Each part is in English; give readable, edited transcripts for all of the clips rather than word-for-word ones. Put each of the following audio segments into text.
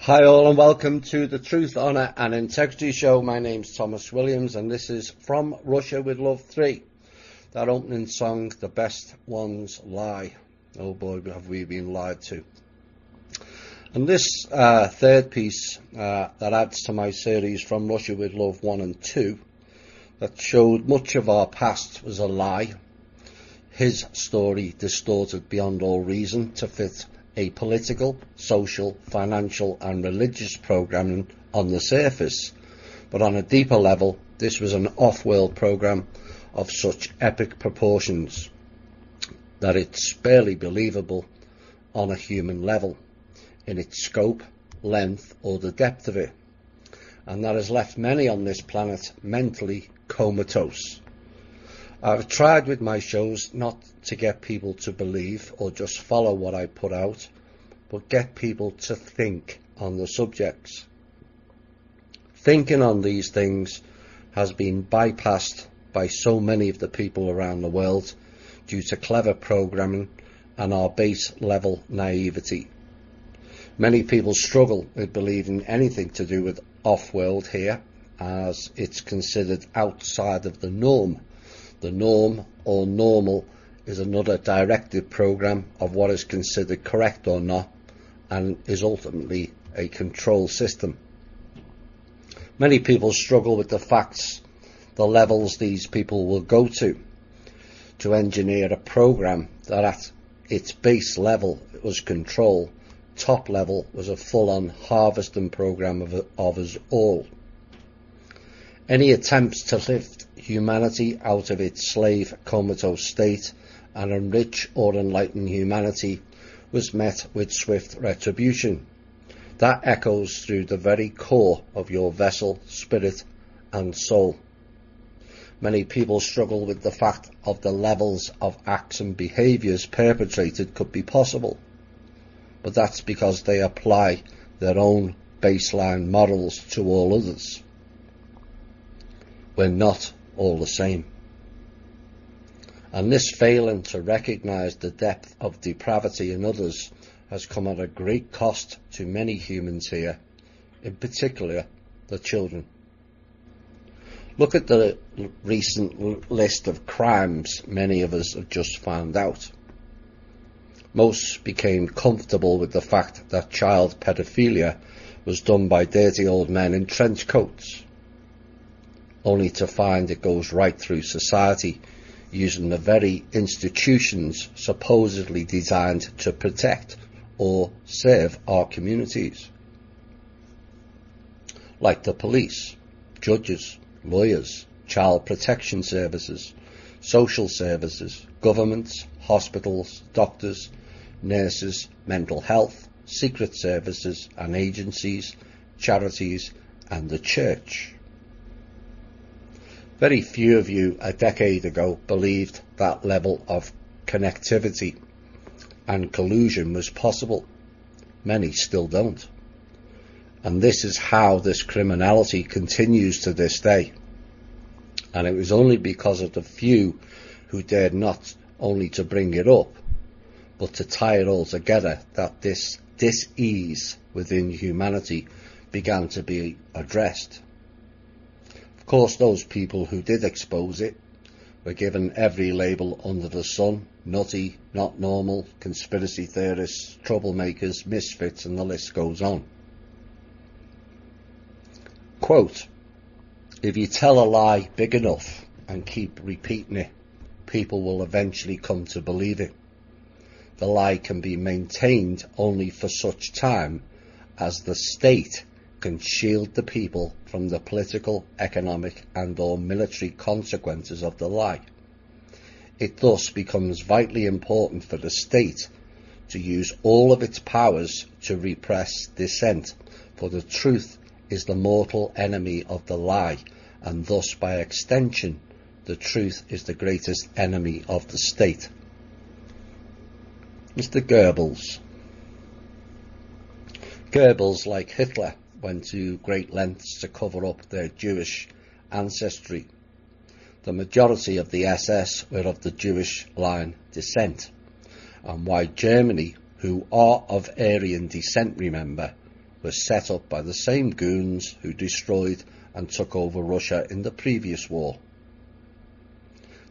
Hi all and welcome to the Truth, Honour and Integrity Show. My name's Thomas Williams and this is From Russia with Love 3. That opening song, The Best Ones Lie. Oh boy, have we been lied to. And this third piece that adds to my series From Russia with Love 1 and 2, that showed much of our past was a lie. His story distorted beyond all reason to fit a political, social, financial and religious programming on the surface, but on a deeper level this was an off-world program of such epic proportions that it's barely believable on a human level in its scope, length or the depth of it, and that has left many on this planet mentally comatose. I've tried with my shows not to get people to believe or just follow what I put out, but get people to think on the subjects. Thinking on these things has been bypassed by so many of the people around the world due to clever programming and our base level naivety. Many people struggle with believing anything to do with off-world here, as it's considered outside of the norm. The norm, or normal, is another directive program of what is considered correct or not, and is ultimately a control system. Many people struggle with the facts, the levels these people will go to engineer a program that at its base level was control, top level was a full-on harvesting program of us all. Any attempts to lift humanity out of its slave comatose state and enrich or enlighten humanity was met with swift retribution. That echoes through the very core of your vessel, spirit and soul. Many people struggle with the fact of the levels of acts and behaviours perpetrated could be possible, but that's because they apply their own baseline models to all others. We're not all the same. And this failing to recognise the depth of depravity in others has come at a great cost to many humans here, in particular the children. Look at the recent list of crimes many of us have just found out. Most became comfortable with the fact that child paedophilia was done by dirty old men in trench coats, only to find it goes right through society using the very institutions supposedly designed to protect or serve our communities, like the police, judges, lawyers, child protection services, social services, governments, hospitals, doctors, nurses, mental health, secret services and agencies, charities and the church. Very few of you a decade ago believed that level of connectivity and collusion was possible. Many still don't. And this is how this criminality continues to this day. And it was only because of the few who dared not only to bring it up, but to tie it all together, that this dis-ease within humanity began to be addressed. Of course, those people who did expose it were given every label under the sun: nutty, not normal, conspiracy theorists, troublemakers, misfits, and the list goes on. Quote, "If you tell a lie big enough and keep repeating it, people will eventually come to believe it. The lie can be maintained only for such time as the state can shield the people from the political, economic and or military consequences of the lie. It thus becomes vitally important for the state to use all of its powers to repress dissent, for the truth is the mortal enemy of the lie, and thus by extension the truth is the greatest enemy of the state." Mr. Goebbels. Goebbels, like Hitler, went to great lengths to cover up their Jewish ancestry. The majority of the SS were of the Jewish line descent, and why Germany, who are of Aryan descent, remember, was set up by the same goons who destroyed and took over Russia in the previous war.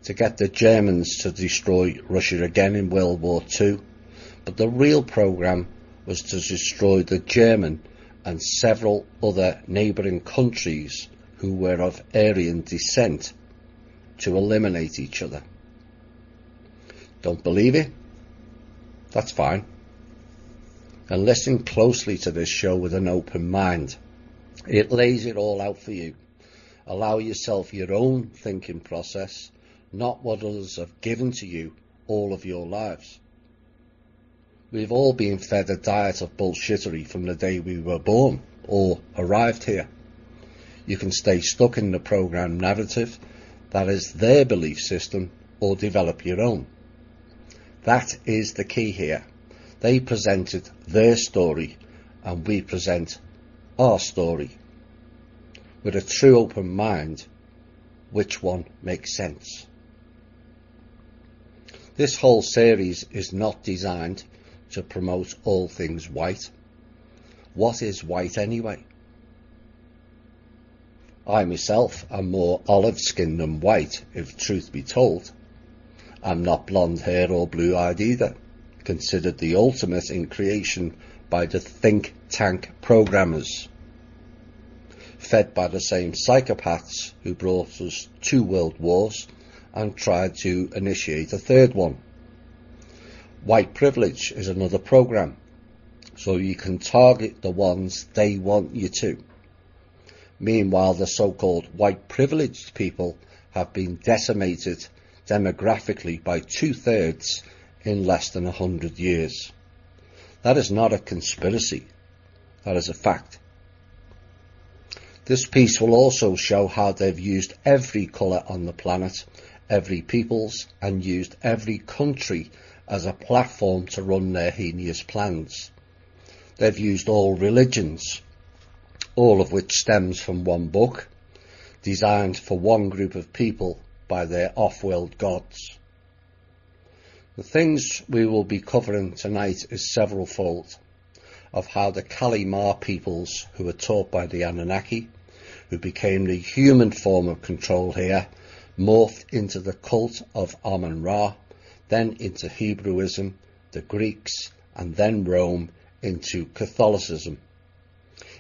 To get the Germans to destroy Russia again in World War II, but the real programme was to destroy the German and several other neighbouring countries who were of Aryan descent, to eliminate each other. Don't believe it? That's fine. And listen closely to this show with an open mind. It lays it all out for you. Allow yourself your own thinking process, not what others have given to you all of your lives. We've all been fed a diet of bullshittery from the day we were born or arrived here. You can stay stuck in the programmed narrative that is their belief system, or develop your own. That is the key here. They presented their story and we present our story. With a true open mind, which one makes sense? This whole series is not designed to promote all things white. What is white anyway? I myself am more olive-skinned than white, if truth be told. I'm not blonde hair or blue-eyed either, considered the ultimate in creation by the think tank programmers, fed by the same psychopaths who brought us 2 world wars and tried to initiate a 3rd one. White privilege is another program, so you can target the ones they want you to. Meanwhile, the so-called white privileged people have been decimated demographically by 2/3 in less than 100 years. That is not a conspiracy. That is a fact. This piece will also show how they've used every colour on the planet, every peoples, and used every country as a platform to run their heinous plans. They've used all religions, all of which stems from one book, designed for one group of people by their off-world gods. The things we will be covering tonight is several-fold, of how the Kalimar peoples who were taught by the Anunnaki, who became the human form of control here, morphed into the cult of Amun-Ra, then into Hebrewism, the Greeks, and then Rome into Catholicism.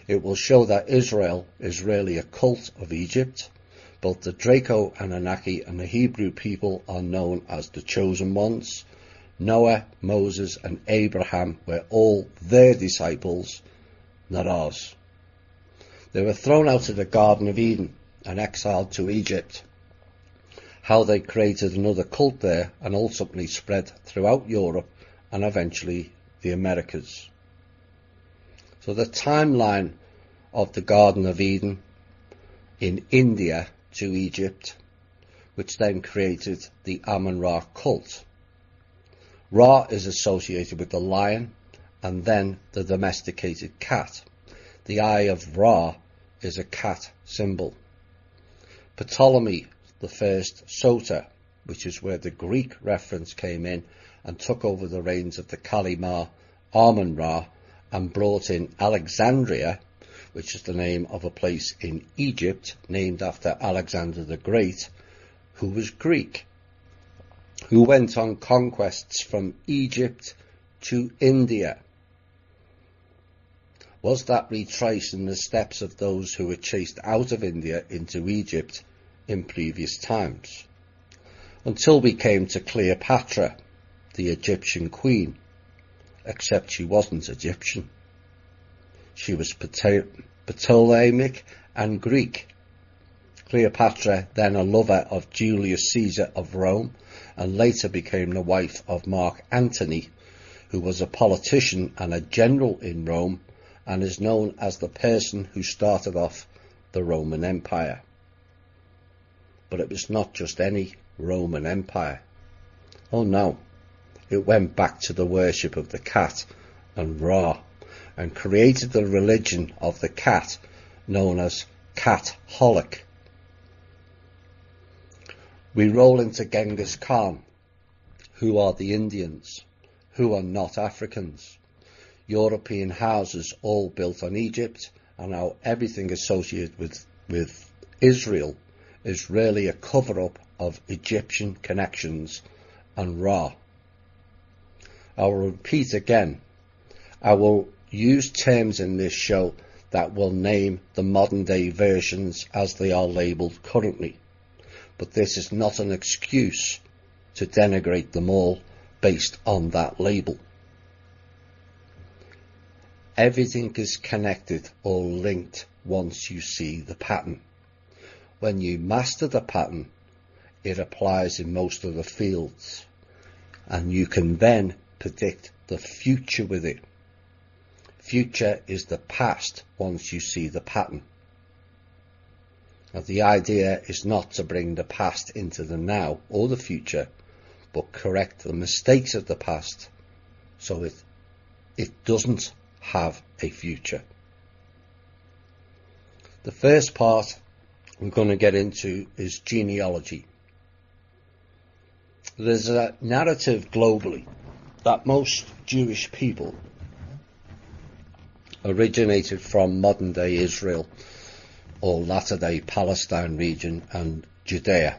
It will show that Israel is really a cult of Egypt. Both the Draco Anunnaki and the Hebrew people are known as the chosen ones. Noah, Moses and Abraham were all their disciples, not ours. They were thrown out of the Garden of Eden and exiled to Egypt. How they created another cult there and ultimately spread throughout Europe and eventually the Americas. So the timeline of the Garden of Eden in India to Egypt, which then created the Amun-Ra cult. Ra is associated with the lion and then the domesticated cat. The eye of Ra is a cat symbol. Ptolemy the first Sota, which is where the Greek reference came in, and took over the reins of the Kalimar Amun-Ra and brought in Alexandria, which is the name of a place in Egypt named after Alexander the Great, who was Greek, who went on conquests from Egypt to India. Was that retracing the steps of those who were chased out of India into Egypt in previous times? Until we came to Cleopatra, the Egyptian queen, except she wasn't Egyptian. She was Ptolemaic and Greek. Cleopatra, then a lover of Julius Caesar of Rome, and later became the wife of Mark Antony, who was a politician and a general in Rome, and is known as the person who started off the Roman Empire. But it was not just any Roman Empire. Oh no, it went back to the worship of the cat and Ra, and created the religion of the cat known as Catholic. We roll into Genghis Khan. Who are the Indians? Who are not Africans? European houses all built on Egypt, and how everything associated with Israel is really a cover-up of Egyptian connections and Ra. I will repeat again, I will use terms in this show that will name the modern day versions as they are labelled currently, but this is not an excuse to denigrate them all based on that label. Everything is connected or linked once you see the pattern. When you master the pattern, it applies in most of the fields, and you can then predict the future with it. Future is the past once you see the pattern. Now, the idea is not to bring the past into the now or the future, but correct the mistakes of the past so it doesn't have a future. The first part we're going to get into is genealogy. There's a narrative globally that most Jewish people originated from modern day Israel or latter day Palestine region and Judea.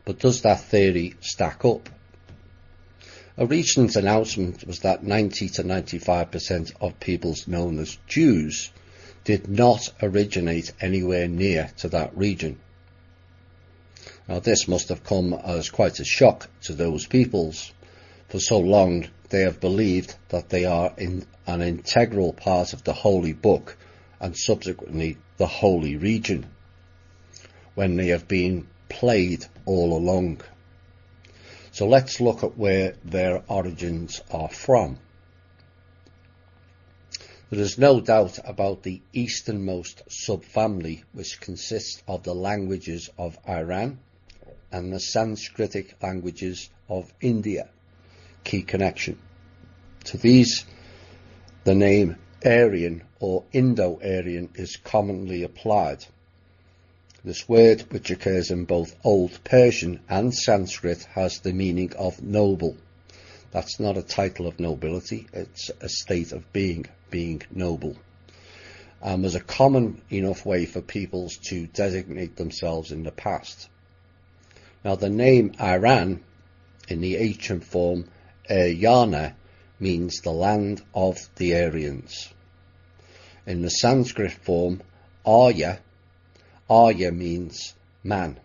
But does that theory stack up? A recent announcement was that 90 to 95% of peoples known as Jews did not originate anywhere near to that region. Now, this must have come as quite a shock to those peoples. For so long they have believed that they are an integral part of the Holy Book and subsequently the Holy Region, when they have been played all along. So let's look at where their origins are from. There is no doubt about the easternmost subfamily, which consists of the languages of Iran and the Sanskritic languages of India. Key connection. To these, the name Aryan or Indo-Aryan is commonly applied. This word, which occurs in both Old Persian and Sanskrit, has the meaning of noble. That's not a title of nobility, it's a state of being noble. And was a common enough way for peoples to designate themselves in the past. Now, the name Iran, in the ancient form Aryana, means the land of the Aryans. In the Sanskrit form Arya means man.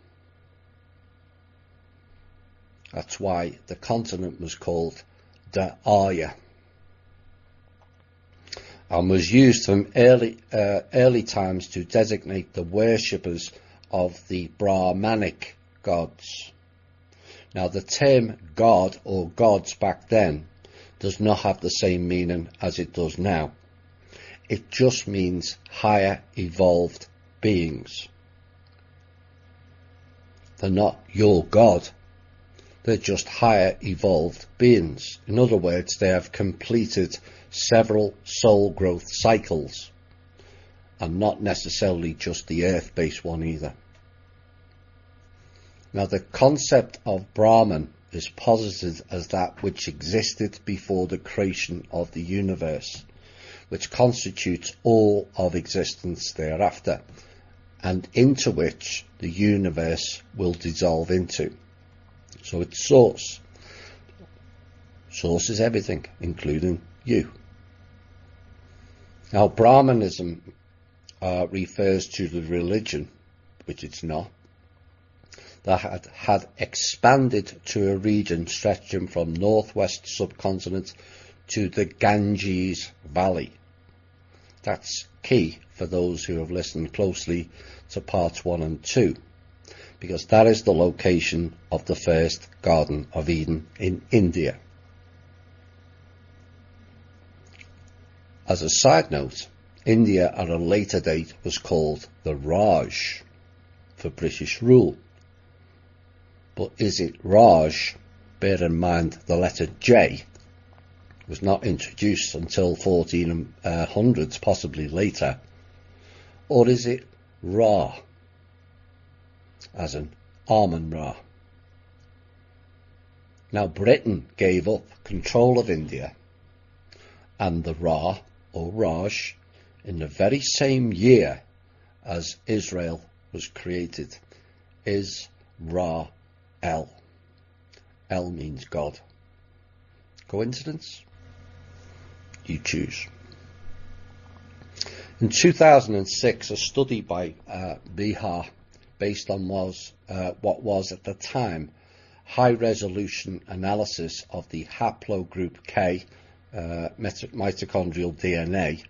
That's why the continent was called the Arya, and was used from early times to designate the worshippers of the Brahmanic gods. Now, the term God or gods back then does not have the same meaning as it does now. It just means higher evolved beings. They're not your God. They're just higher evolved beings. In other words, they have completed several soul growth cycles, and not necessarily just the earth-based one either. Now, the concept of Brahman is posited as that which existed before the creation of the universe, which constitutes all of existence thereafter, and into which the universe will dissolve into. So it's source. Source is everything, including you. Now, Brahmanism refers to the religion, which it's not, that had expanded to a region stretching from northwest subcontinent to the Ganges Valley. That's key for those who have listened closely to parts 1 and 2, because that is the location of the first Garden of Eden in India. As a side note, India at a later date was called the Raj for British rule. But is it Raj? Bear in mind the letter J was not introduced until 1400s, possibly later. Or is it Ra, as in Amun-Ra? Now, Britain gave up control of India and the Ra, or Raj, in the very same year as Israel was created, is Ra-El. El means God. Coincidence? You choose. In 2006, a study by Bihar, based on what was at the time high-resolution analysis of the haplogroup K mitochondrial DNA,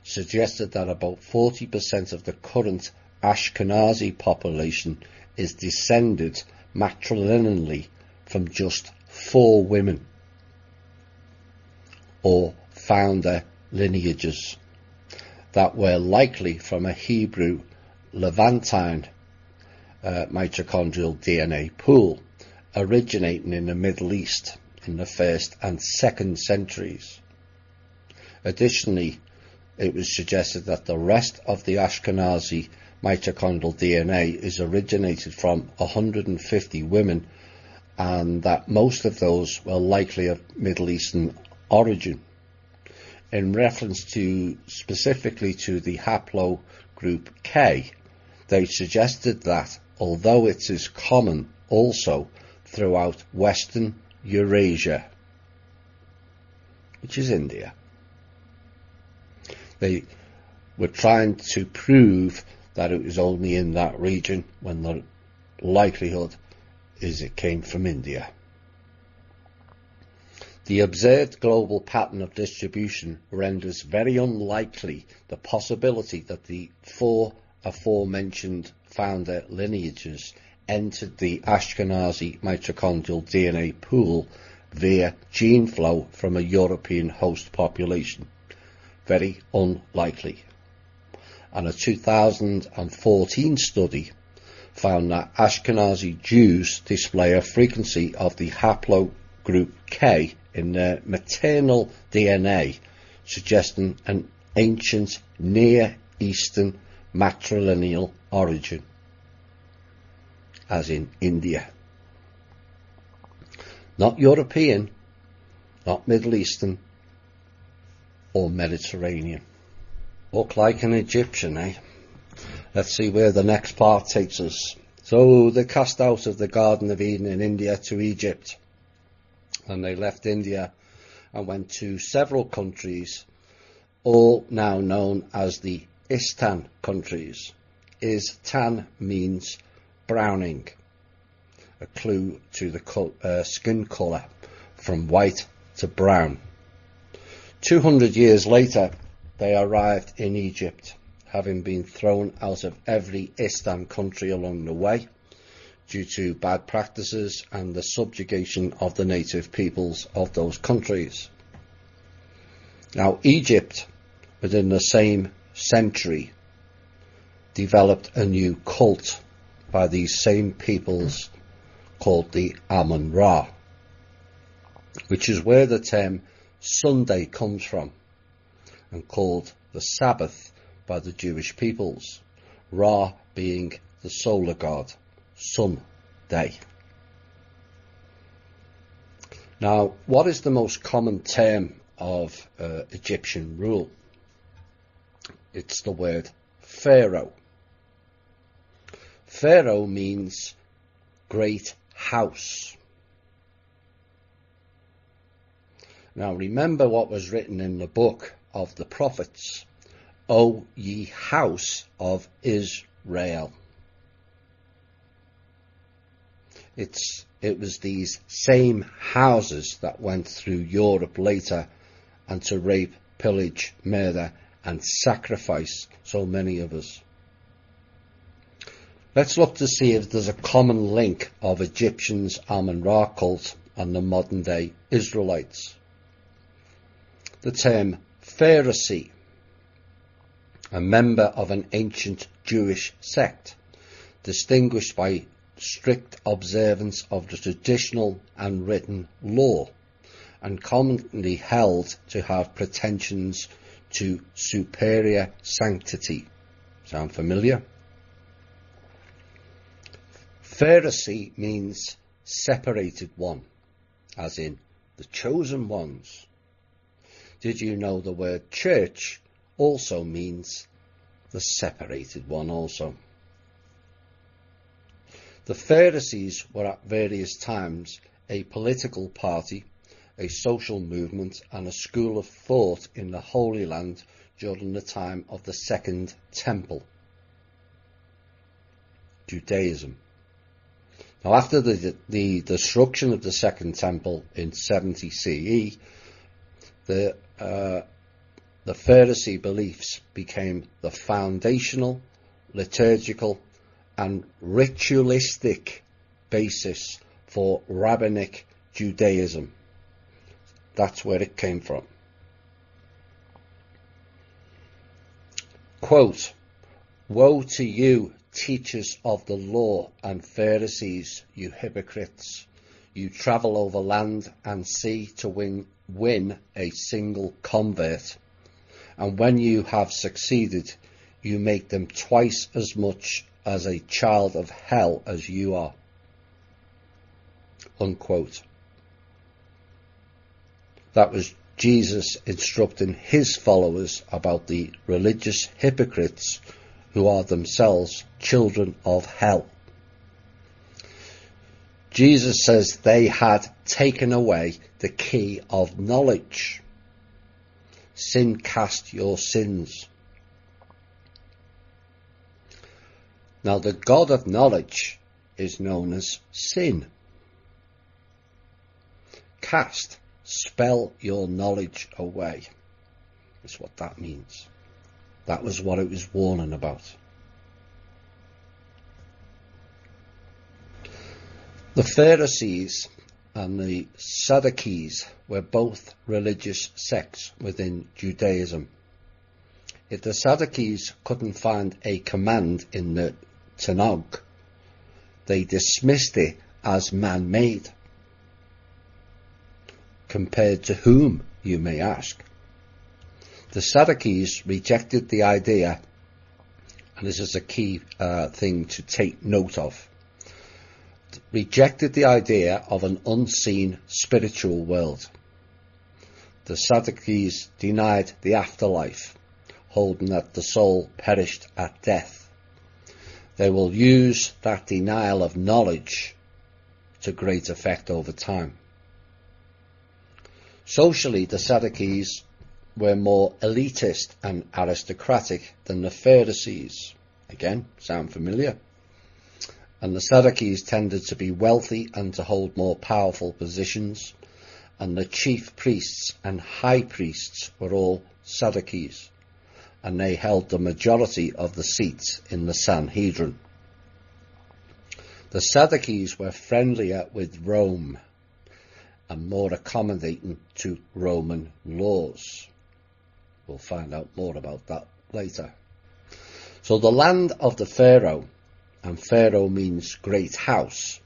suggested that about 40% of the current Ashkenazi population is descended matrilineally from just 4 women, or founder lineages, that were likely from a Hebrew Levantine mitochondrial DNA pool originating in the Middle East in the 1st and 2nd centuries. Additionally, it was suggested that the rest of the Ashkenazi mitochondrial DNA is originated from 150 women, and that most of those were likely of Middle Eastern origin. In reference to specifically to the haplogroup K, they suggested that although it is common also throughout Western Eurasia, which is India, they were trying to prove that it was only in that region, when the likelihood is it came from India. The observed global pattern of distribution renders very unlikely the possibility that the 4 aforementioned founder lineages entered the Ashkenazi mitochondrial DNA pool via gene flow from a European host population. Very unlikely. And a 2014 study found that Ashkenazi Jews display a frequency of the haplogroup K in their maternal DNA, suggesting an ancient Near Eastern matrilineal origin, as in India. Not European, not Middle Eastern, or Mediterranean. Look like an Egyptian, eh? Let's see where the next part takes us. So they cast out of the Garden of Eden in India to Egypt, and they left India and went to several countries, all now known as the Istan countries. Istan means browning, a clue to the skin colour from white to brown. 200 years later, they arrived in Egypt, having been thrown out of every Istan country along the way due to bad practices and the subjugation of the native peoples of those countries. Now, Egypt, within the same century, developed a new cult by these same peoples called the Amun-Ra, which is where the term Sunday comes from, and called the Sabbath by the Jewish peoples, Ra being the solar god, sun day. Now, what is the most common term of Egyptian rule? It's the word Pharaoh. Pharaoh means great house. Now remember what was written in the book of the prophets, O ye house of Israel. It was these same houses that went through Europe later and to rape, pillage, murder and sacrifice so many of us. Let's look to see if there's a common link of Egyptians' Amun-Ra cult and the modern day Israelites. The term Pharisee, a member of an ancient Jewish sect, distinguished by strict observance of the traditional and written law, and commonly held to have pretensions to superior sanctity. Sound familiar? Pharisee means separated one, as in the chosen ones. Did you know the word church also means the separated one also? The Pharisees were at various times a political party, a social movement, and a school of thought in the Holy Land during the time of the Second Temple, Judaism. Now, after the destruction of the Second Temple in 70 CE, the Pharisee beliefs became the foundational, liturgical, and ritualistic basis for rabbinic Judaism. That's where it came from. Quote, "Woe to you, teachers of the law and Pharisees, you hypocrites! You travel over land and sea to win a single convert, and when you have succeeded, you make them twice as much as a child of hell as you are." Unquote. That was Jesus instructing his followers about the religious hypocrites who are themselves children of hell. Jesus says they had taken away the key of knowledge. Sin cast your sins. Now, the God of knowledge is known as sin. Cast, spell your knowledge away. That's what that means. That was what it was warning about. The Pharisees and the Sadducees were both religious sects within Judaism. If the Sadducees couldn't find a command in the Tanakh, they dismissed it as man-made. Compared to whom, you may ask? The Sadducees rejected the idea, and this is a key thing to take note of, rejected the idea of an unseen spiritual world. The Sadducees denied the afterlife, holding that the soul perished at death. They will use that denial of knowledge to great effect over time. Socially, the Sadducees were more elitist and aristocratic than the Pharisees. Again, sound familiar? And the Sadducees tended to be wealthy and to hold more powerful positions, and the chief priests and high priests were all Sadducees, and they held the majority of the seats in the Sanhedrin. The Sadducees were friendlier with Rome and more accommodating to Roman laws. We'll find out more about that later. So the land of the Pharaoh, and Pharaoh means great house,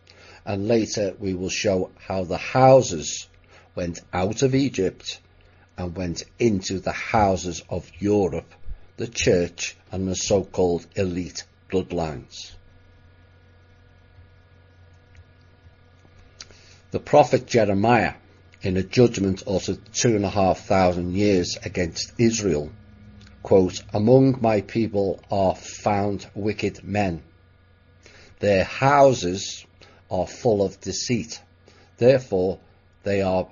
and later we will show how the houses went out of Egypt and went into the houses of Europe, the church and the so-called elite bloodlines. The prophet Jeremiah, in a judgment uttered 2,500 years against Israel, quote, "Among my people are found wicked men. Their houses are full of deceit. Therefore they are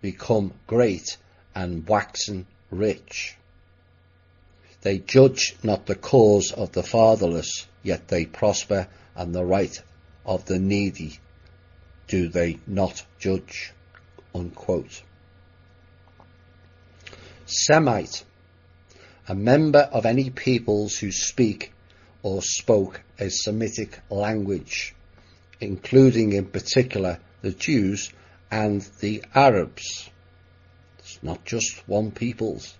become great and waxen rich. They judge not the cause of the fatherless, yet they prosper, and the right of the needy do they not judge." Unquote. Semite, a member of any peoples who speak or spoke a Semitic language, including in particular the Jews and the Arabs. It's not just one peoples.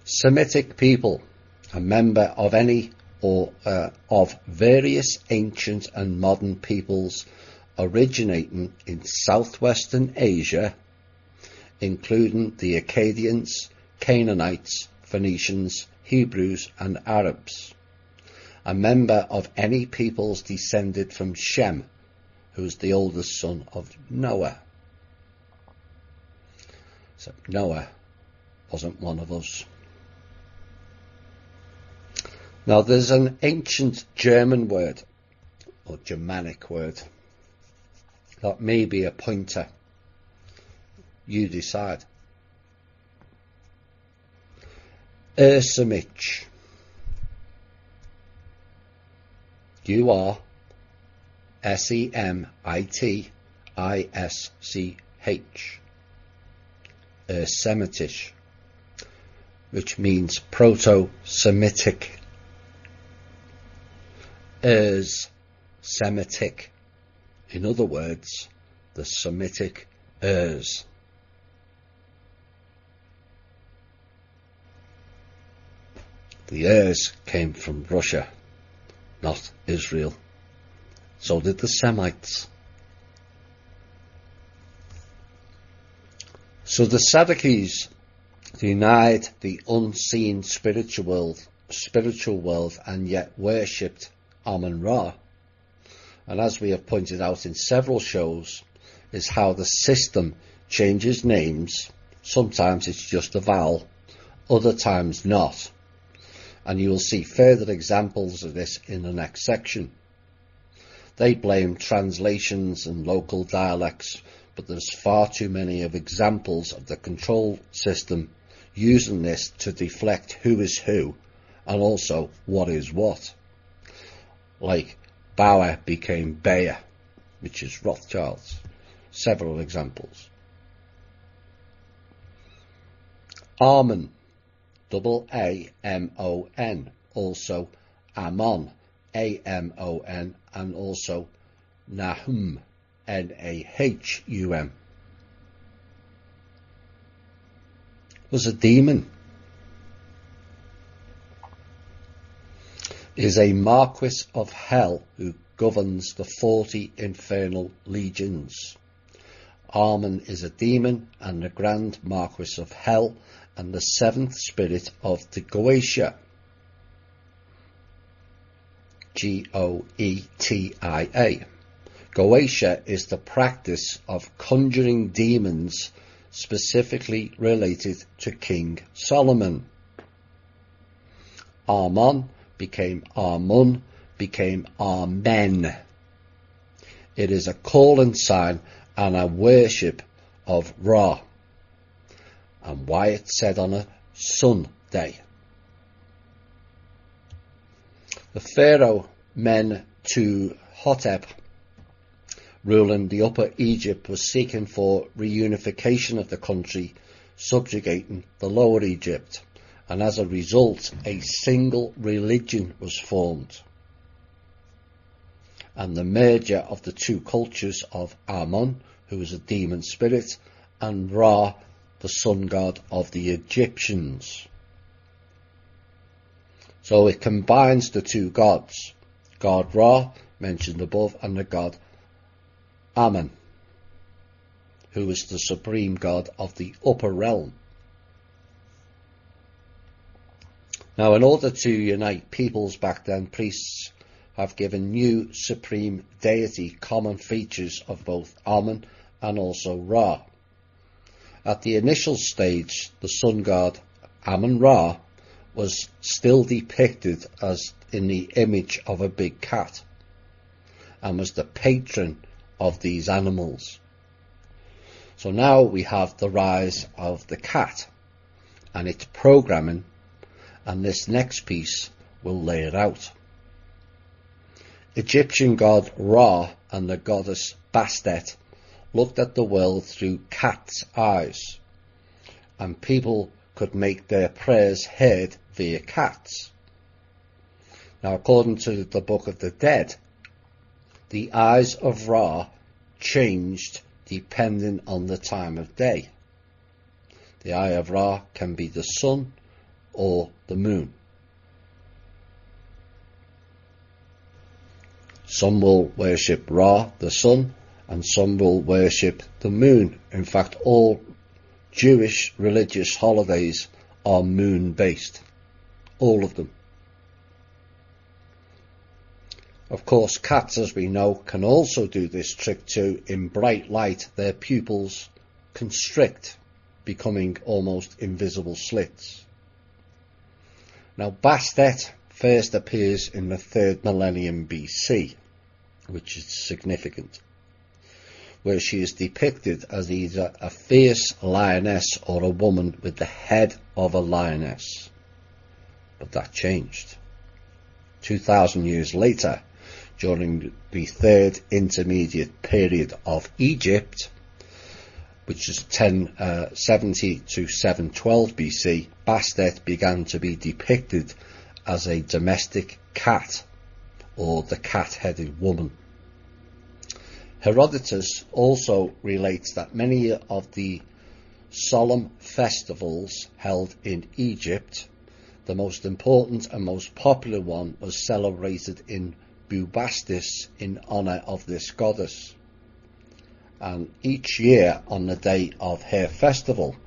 Semitic people, a member of any or of various ancient and modern peoples originating in southwestern Asia, including the Akkadians, Canaanites, Phoenicians, Hebrews and Arabs. A member of any peoples descended from Shem, who was the oldest son of Noah. except Noah wasn't one of us. Now there's an ancient German word, or Germanic word, that may be a pointer. You decide. Semich. Semitich. Semitish, which means Proto-Semitic. Semitic. In other words, the Semitic Urs. The Urs came from Russia, not Israel. So did the Semites. So the Sadducees denied the unseen spiritual world and yet worshipped Amun-Ra. And as we have pointed out in several shows, is how the system changes names. Sometimes it's just a vowel, other times not. And you will see further examples of this in the next section. They blame translations and local dialects, but there's far too many of examples of the control system using this to deflect who is who and also what is what. Like Bauer became Bayer, which is Rothschilds. Several examples. Ammon, A-M-O-N, also Ammon, A-M-O-N, and also Nahum, N-A-H-U-M, was a demon. Is a Marquis of Hell who governs the 40 infernal legions. Ammon is a demon and the Grand Marquis of Hell and the seventh spirit of the Goetia. G-O-E-T-I-A. Goetia is the practice of conjuring demons specifically related to King Solomon. Ammon became Amun, became Amen. It is a calling sign and a worship of Ra. And why it's said on a Sunday. The Pharaoh Mentuhotep, ruling the Upper Egypt, was seeking for reunification of the country, subjugating the Lower Egypt, and as a result a single religion was formed, and the merger of the two cultures of Amun, who was a demon spirit, and Ra, the sun god of the Egyptians. So it combines the two gods, God Ra, mentioned above, and the god Amun, who is the supreme god of the upper realm. Now, in order to unite peoples back then, priests have given new supreme deity common features of both Amun and also Ra. At the initial stage, the sun god Amun-Ra was still depicted as in the image of a big cat and was the patron of these animals. So now we have the rise of the cat and its programming, and this next piece will lay it out. Egyptian god Ra and the goddess Bastet looked at the world through cats' eyes, and people could make their prayers heard via cats. Now, according to the Book of the Dead, the eyes of Ra changed depending on the time of day. The eye of Ra can be the sun or the moon. Some will worship Ra, the sun, and some will worship the moon. In fact, all Jewish religious holidays are moon-based. All of them. Of course, cats, as we know, can also do this trick too. In bright light, their pupils constrict becoming almost invisible slits. Now, Bastet first appears in the 3rd millennium BC, which is significant, where she is depicted as either a fierce lioness or a woman with the head of a lioness. But that changed. 2,000 years later, during the 3rd intermediate period of Egypt, which is 1070 to 712 BC, Bastet began to be depicted as a domestic cat, or the cat-headed woman. Herodotus also relates that many of the solemn festivals held in Egypt, the most important and most popular one was celebrated in Bubastis in honour of this goddess. And each year on the day of her festival,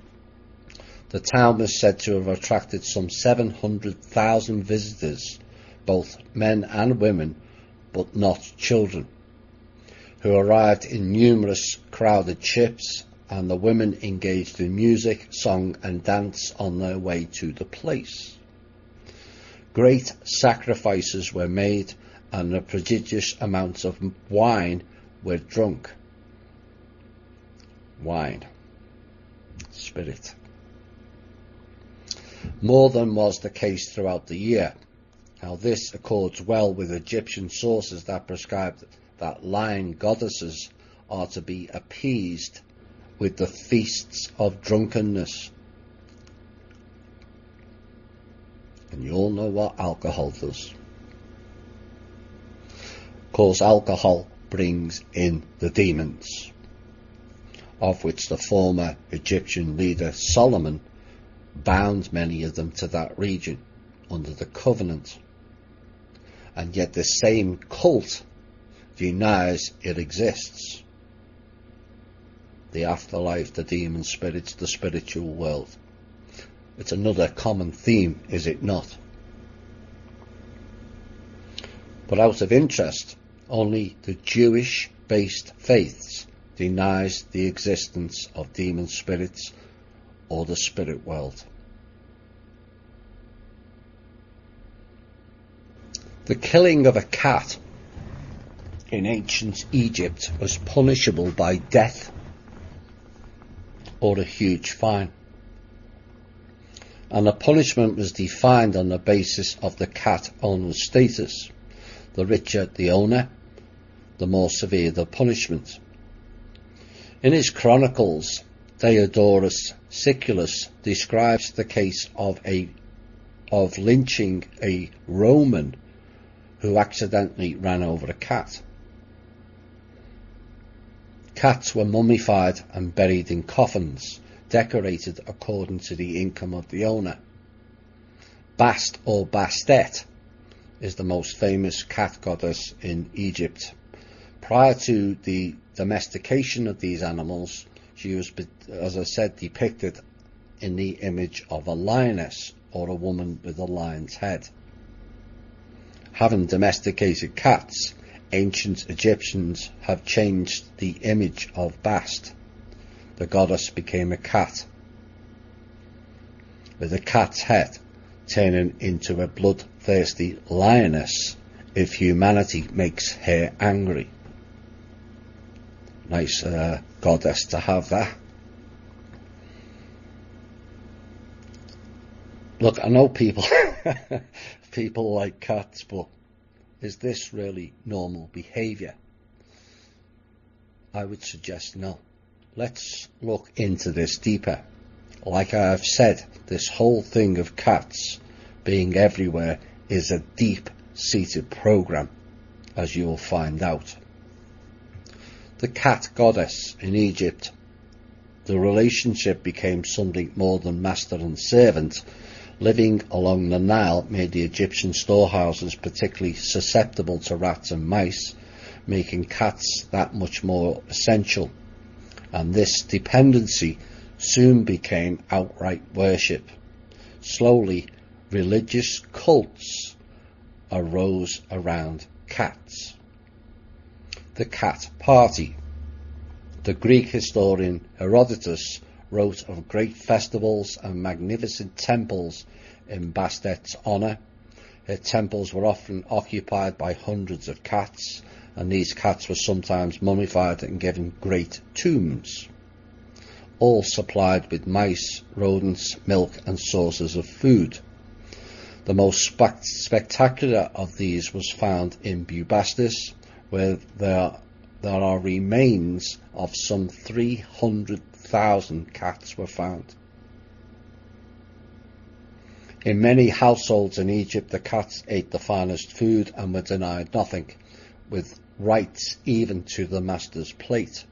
the town was said to have attracted some 700,000 visitors, both men and women, but not children, who arrived in numerous crowded ships, and the women engaged in music, song and dance on their way to the place. Great sacrifices were made, and a prodigious amounts of wine were drunk. Wine, spirit. More than was the case throughout the year. Now this accords well with Egyptian sources that prescribed that lion goddesses are to be appeased with the feasts of drunkenness. And you all know what alcohol does. Of course, alcohol brings in the demons, of which the former Egyptian leader Solomon bound many of them to that region under the covenant. And yet the same cult denies it exists. The afterlife, the demon spirits, the spiritual world. It's another common theme, is it not? But out of interest, only the Jewish-based faiths denies the existence of demon spirits or the spirit world. The killing of a cat in ancient Egypt was punishable by death or a huge fine. And the punishment was defined on the basis of the cat owner's status. The richer the owner, the more severe the punishment. In his chronicles, Diodorus Siculus describes the case of lynching a Roman who accidentally ran over a cat. Cats were mummified and buried in coffins, decorated according to the income of the owner. Bast or Bastet is the most famous cat goddess in Egypt. Prior to the domestication of these animals, she was, as I said, depicted in the image of a lioness or a woman with a lion's head. Having domesticated cats, ancient Egyptians have changed the image of Bast. The goddess became a cat, with a cat's head turning into a bloodthirsty lioness if humanity makes her angry. Nice goddess to have, that. Look, I know people people like cats, but is this really normal behaviour? I would suggest no. Let's look into this deeper. Like I have said, this whole thing of cats being everywhere is a deep-seated program, as you will find out. The cat goddess in Egypt, the relationship became something more than master and servant. Living along the Nile made the Egyptian storehouses particularly susceptible to rats and mice, making cats that much more essential. And this dependency soon became outright worship. Slowly, religious cults arose around cats. The cat party. The Greek historian Herodotus wrote of great festivals and magnificent temples in Bastet's honour. Her temples were often occupied by hundreds of cats, and these cats were sometimes mummified and given great tombs, all supplied with mice, rodents, milk and sources of food. The most spectacular of these was found in Bubastis, where there are remains of some 300,000 cats were found. In many households in Egypt, the cats ate the finest food and were denied nothing, with rights even to the master's plate.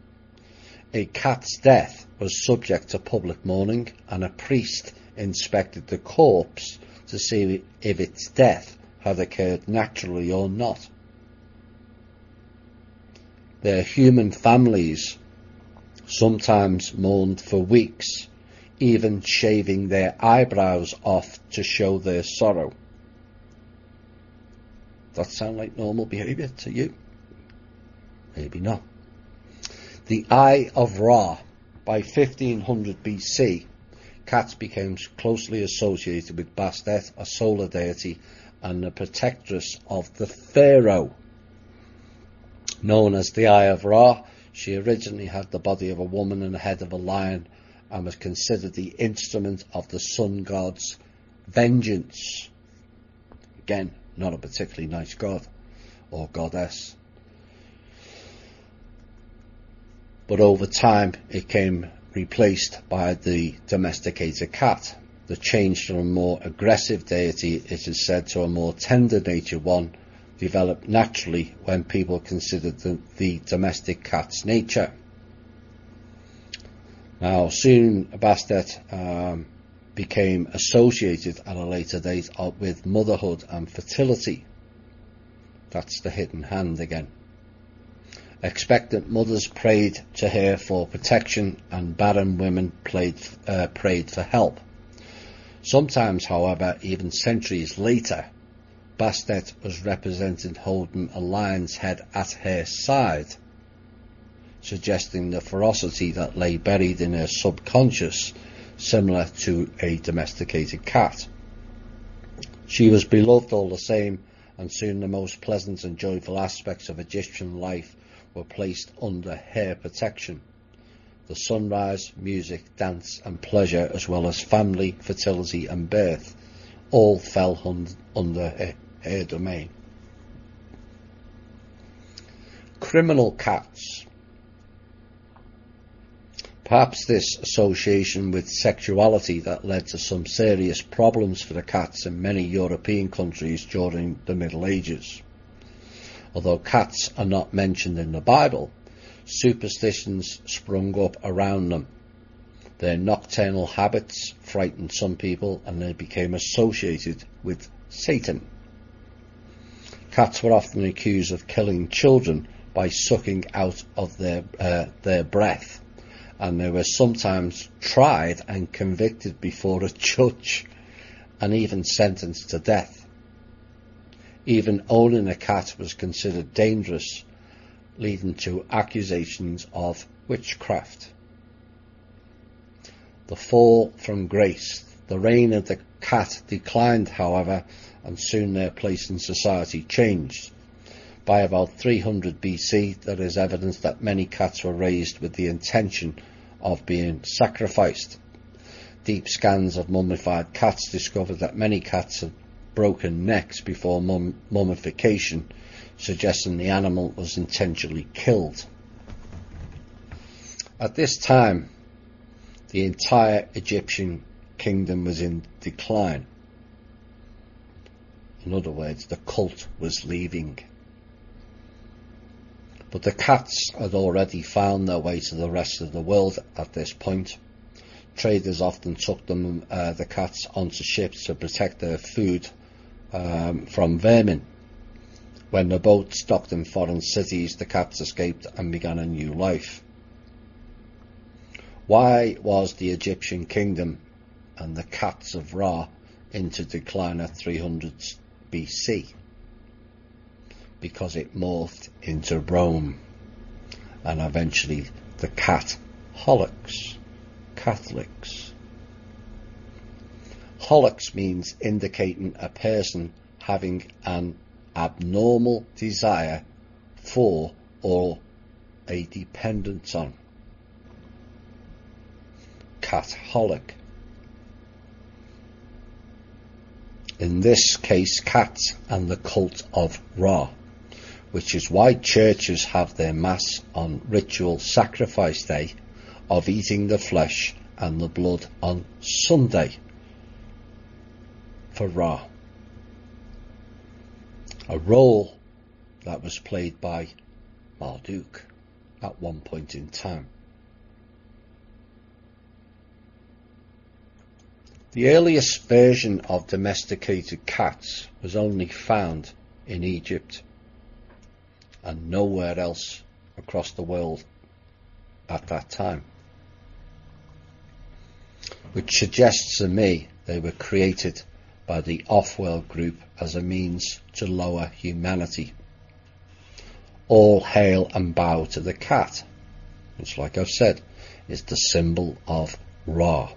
A cat's death was subject to public mourning, and a priest inspected the corpse to see if its death had occurred naturally or not. Their human families sometimes mourned for weeks, even shaving their eyebrows off to show their sorrow. Does that sound like normal behaviour to you? Maybe not. The Eye of Ra. By 1500 BC, cats became closely associated with Bastet, a solar deity and the protectress of the pharaoh. Known as the Eye of Ra, she originally had the body of a woman and the head of a lion, and was considered the instrument of the sun god's vengeance. Again, not a particularly nice god or goddess. But over time it came replaced by the domesticated cat. The change from a more aggressive deity, it is said, to a more tender-natured one developed naturally when people considered the domestic cat's nature. Now, soon Bastet became associated at a later date with motherhood and fertility. That's the hidden hand again. Expectant mothers prayed to her for protection, and barren women prayed for help. Sometimes, however, even centuries later, Bastet was represented holding a lion's head at her side, suggesting the ferocity that lay buried in her subconscious, similar to a domesticated cat. She was beloved all the same, and soon the most pleasant and joyful aspects of Egyptian life were placed under her protection. The sunrise, music, dance and pleasure, as well as family, fertility and birth, all fell under her domain. Criminal cats. Perhaps this association with sexuality that led to some serious problems for the cats in many European countries during the Middle Ages. Although cats are not mentioned in the Bible, superstitions sprung up around them. Their nocturnal habits frightened some people, and they became associated with Satan. Cats were often accused of killing children by sucking out of their breath, and they were sometimes tried and convicted before a judge, and even sentenced to death. Even owning a cat was considered dangerous, leading to accusations of witchcraft. The fall from grace. The reign of the cat declined, however, and soon their place in society changed. By about 300 BC, there is evidence that many cats were raised with the intention of being sacrificed. Deep scans of mummified cats discovered that many cats had broken necks before mummification, suggesting the animal was intentionally killed. At this time, the entire Egyptian kingdom was in decline. In other words, the cult was leaving. But the cats had already found their way to the rest of the world at this point. Traders often took the cats onto ships to protect their food from vermin. When the boats docked in foreign cities, the cats escaped and began a new life. Why was the Egyptian kingdom and the cats of Ra into decline at 300 BC? Because it morphed into Rome, and eventually the cat-holics, Catholics. Holics means indicating a person having an abnormal desire for or a dependence on. Catholic. In this case, cats and the cult of Ra, which is why churches have their mass on ritual sacrifice day of eating the flesh and the blood on Sunday for Ra, a role that was played by Marduk at one point in time. The earliest version of domesticated cats was only found in Egypt and nowhere else across the world at that time, which suggests to me they were created by the off-world group as a means to lower humanity. All hail and bow to the cat, which, like I've said, is the symbol of Ra.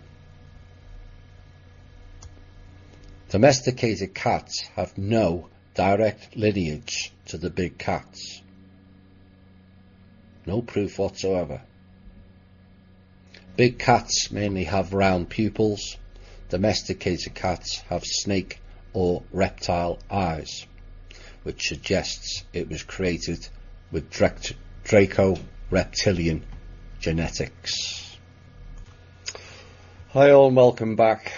Domesticated cats have no direct lineage to the big cats. No proof whatsoever. Big cats mainly have round pupils. Domesticated cats have snake or reptile eyes, which suggests it was created with Draco reptilian genetics. Hi all and welcome back.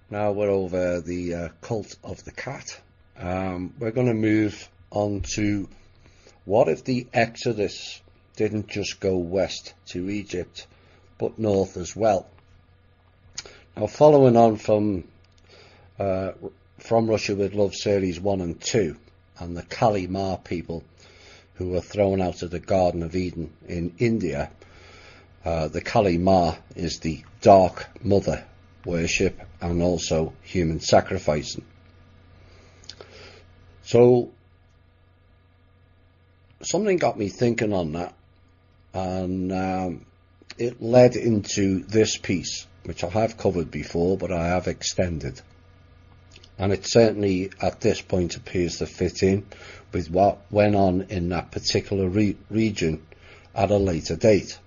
Now we're over the cult of the cat. We're going to move on to what if the Exodus didn't just go west to Egypt but north as well. Now, following on from Russia with Love series 1 and 2 and the Kali Ma people who were thrown out of the Garden of Eden in India, the Kali Ma is the Dark Mother worship and also human sacrificing. So something got me thinking on that, and it led into this piece, which I have covered before, but I have extended. And it certainly at this point appears to fit in with what went on in that particular region at a later date.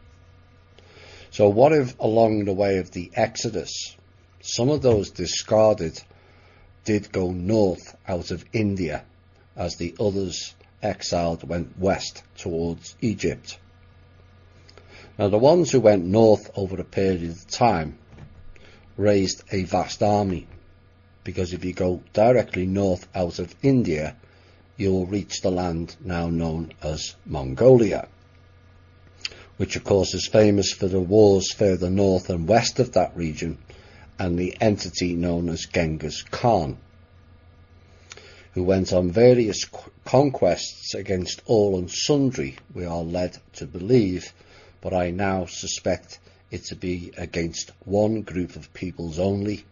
So what if along the way of the Exodus, some of those discarded did go north out of India as the others exiled went west towards Egypt? Now, the ones who went north over a period of time raised a vast army, because if you go directly north out of India, you will reach the land now known as Mongolia, which of course is famous for the wars further north and west of that region, and the entity known as Genghis Khan, who went on various conquests against all and sundry, we are led to believe, but I now suspect it to be against one group of peoples only,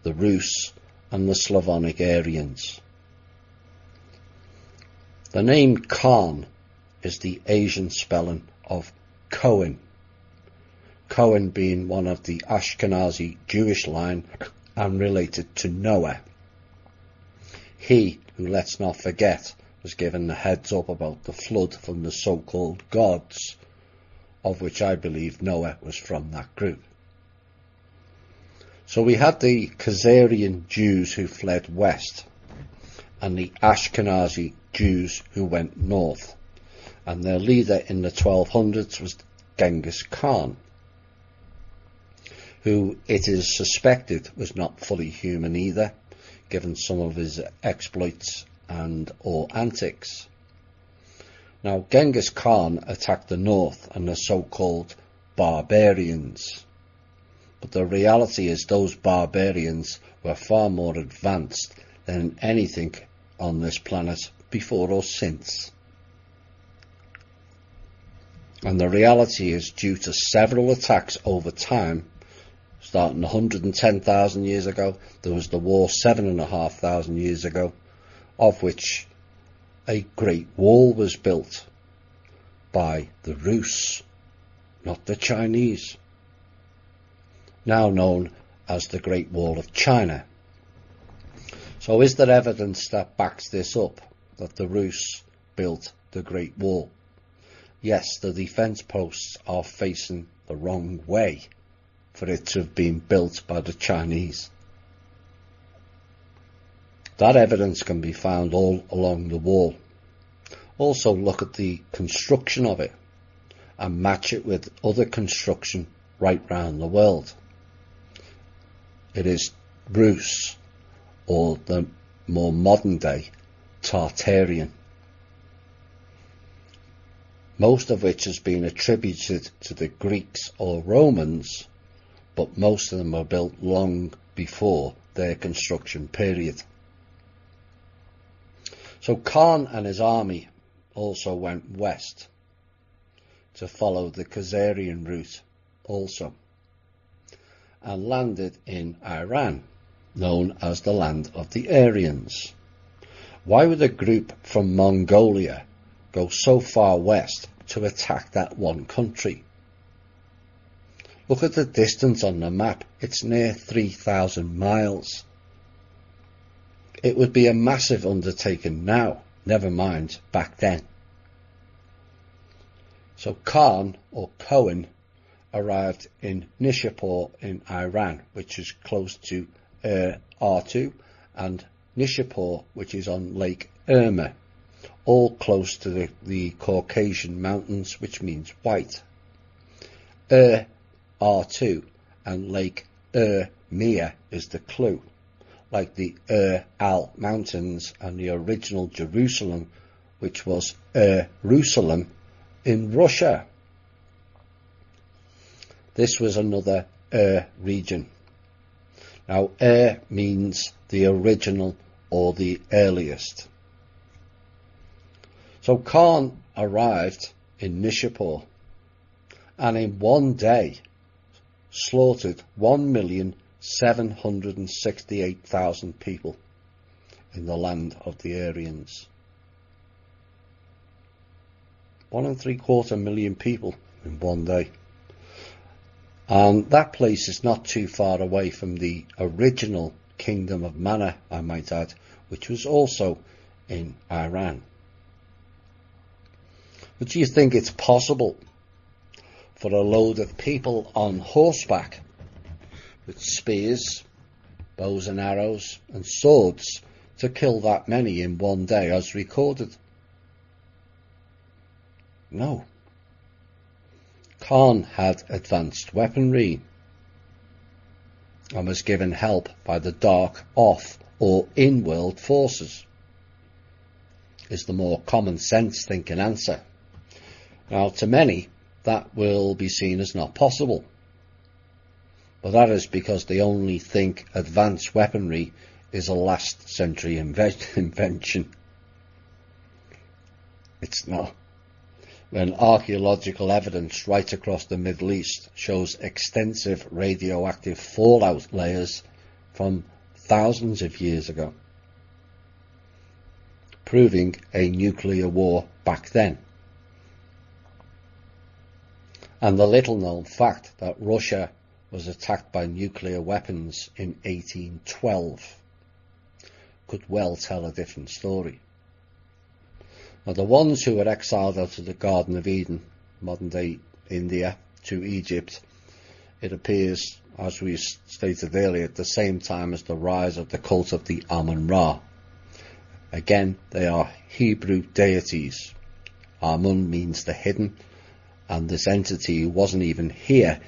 the Rus and the Slavonic Aryans. The name Khan is the Asian spelling of Cohen, Cohen being one of the Ashkenazi Jewish line and related to Noah. He, who, let's not forget, was given the heads up about the flood from the so-called gods, of which I believe Noah was from that group. So we had the Khazarian Jews who fled west, and the Ashkenazi Jews who went north, and their leader in the 1200s was Genghis Khan, who it is suspected was not fully human either, given some of his exploits and or antics. Now, Genghis Khan attacked the north and the so-called barbarians, but the reality is those barbarians were far more advanced than anything on this planet before or since. And the reality is, due to several attacks over time, starting 110,000 years ago, there was the war 7,500 years ago, of which a great wall was built by the Rus, not the Chinese. now known as the Great Wall of China. So is there evidence that backs this up, that the Rus built the Great Wall? Yes, the defence posts are facing the wrong way for it to have been built by the Chinese. That evidence can be found all along the wall. Also look at the construction of it and match it with other construction right round the world. It is Rus, or the more modern day Tartarian, most of which has been attributed to the Greeks or Romans, but most of them were built long before their construction period. So Khan and his army also went west to follow the Khazarian route also, and landed in Iran, known as the land of the Aryans. Why would a group from Mongolia go so far west to attack that one country? Look at the distance on the map. It's near 3,000 miles. It would be a massive undertaking now, never mind back then. So Khan, or Cohen, arrived in Nishapur in Iran, which is close to R2, and Nishapur, which is on Lake Irma, all close to the Caucasian mountains, which means white. R2 and Lake Mia is the clue, like the Al Mountains and the original Jerusalem, which was Jerusalem in Russia. This was another region. Now, means the original or the earliest. So Khan arrived in Nishapur and in one day slaughtered 1,768,000 people in the land of the Aryans. 1.75 million people in one day. And that place is not too far away from the original Kingdom of Manna, I might add, which was also in Iran. But do you think it's possible for a load of people on horseback with spears, bows and arrows and swords to kill that many in one day as recorded? No. Khan had advanced weaponry and was given help by the dark off or in-world forces, is the more common sense thinking answer. Now, to many, that will be seen as not possible, but that is because they only think advanced weaponry is a last century invention. It's not. When archaeological evidence right across the Middle East shows extensive radioactive fallout layers from thousands of years ago, proving a nuclear war back then. And the little-known fact that Russia was attacked by nuclear weapons in 1812 could well tell a different story. Now, the ones who were exiled out of the Garden of Eden, modern-day India, to Egypt, it appears, as we stated earlier, at the same time as the rise of the cult of the Amun-Ra. Again, they are Hebrew deities. Amun means the hidden, and this entity who wasn't even here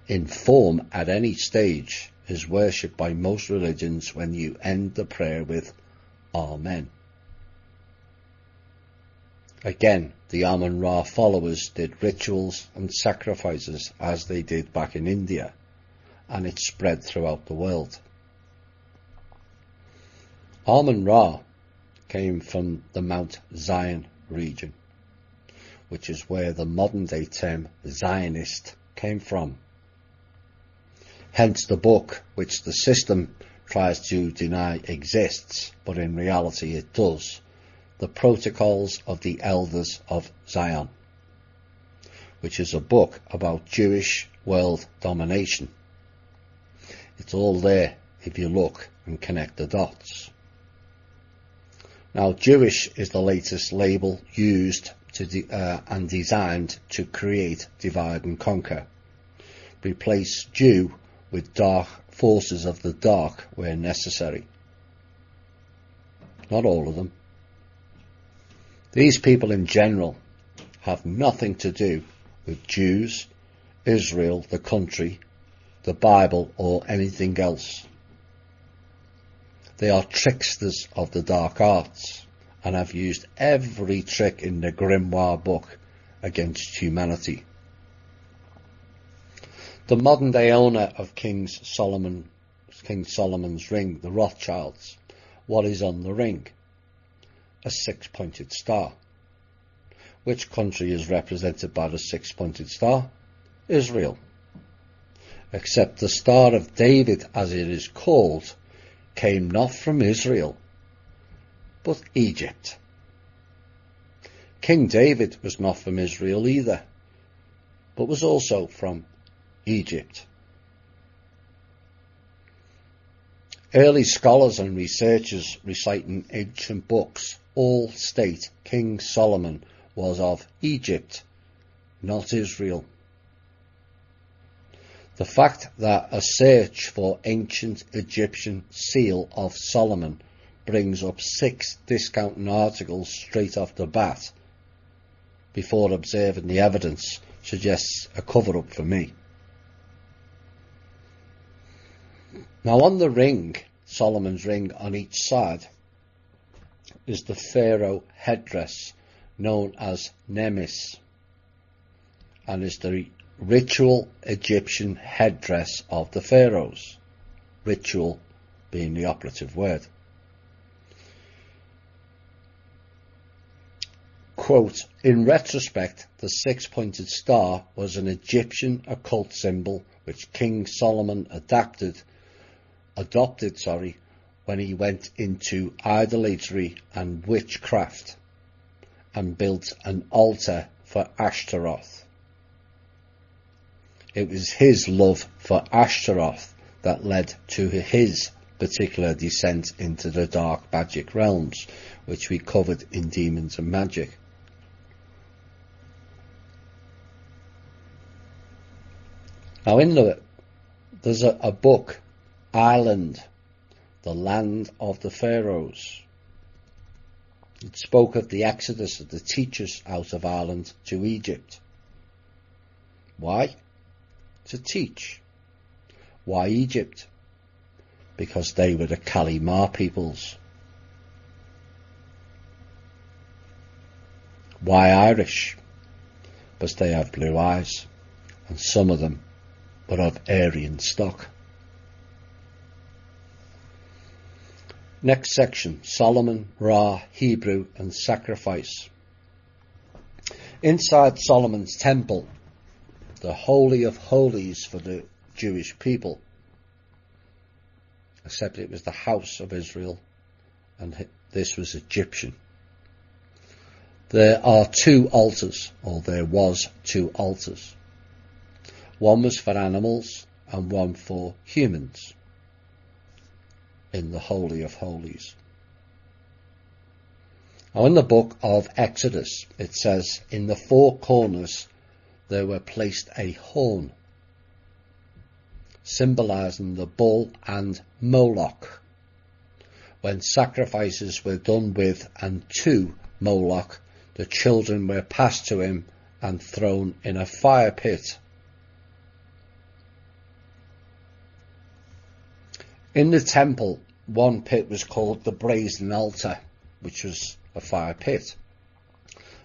in form at any stage is worshipped by most religions when you end the prayer with Amen. Again, the Amun-Ra followers did rituals and sacrifices as they did back in India, and it spread throughout the world. Amun-Ra came from the Mount Zion region, which is where the modern-day term Zionist came from. Hence the book, which the system tries to deny exists, but in reality it does, The Protocols of the Elders of Zion, which is a book about Jewish world domination It's all there if you look and connect the dots. Now, Jewish is the latest label used and designed to create divide and conquer. Replace Jew with dark forces of the dark where necessary. Not all of them. These people in general have nothing to do with Jews, Israel, the country, the Bible, or anything else. They are tricksters of the dark arts and have used every trick in the Grimoire book against humanity. The modern day owner of King Solomon's ring, the Rothschilds, what is on the ring? A six-pointed star. Which country is represented by the six-pointed star? Israel. Except the Star of David, as it is called, came not from Israel, but Egypt. King David was not from Israel either, but was also from Egypt. Early scholars and researchers reciting ancient books all state King Solomon was of Egypt, not Israel. The fact that a search for ancient Egyptian seal of Solomon brings up 6 discounting articles straight off the bat before observing the evidence suggests a cover-up for me. Now on the ring, Solomon's ring, on each side is the pharaoh headdress known as nemes, and is the ritual Egyptian headdress of the pharaohs, ritual being the operative word. Quote, in retrospect, the six-pointed star was an Egyptian occult symbol which King Solomon adopted when he went into idolatry and witchcraft and built an altar for Ashtaroth. It was his love for Ashtaroth that led to his particular descent into the dark magic realms, which we covered in Demons and Magic. Now there's a book, Ireland, the land of the pharaohs. It spoke of the exodus of the teachers out of Ireland to Egypt. Why? To teach. Why Egypt? Because they were the Kalimar peoples. Why Irish? Because they have blue eyes, and some of them were of Aryan stock. Next section, Solomon, Ra, Hebrew and sacrifice. Inside Solomon's temple, the Holy of Holies for the Jewish people, except it was the house of Israel and this was Egyptian. There are 2 altars, or there was 2 altars. One was for animals and one for humans in the Holy of Holies. Now in the book of Exodus it says, in the 4 corners there were placed a horn, symbolizing the bull and Moloch, when sacrifices were done with and to Moloch, the children were passed to him and thrown in a fire pit. In the temple, one pit was called the brazen altar, which was a fire pit.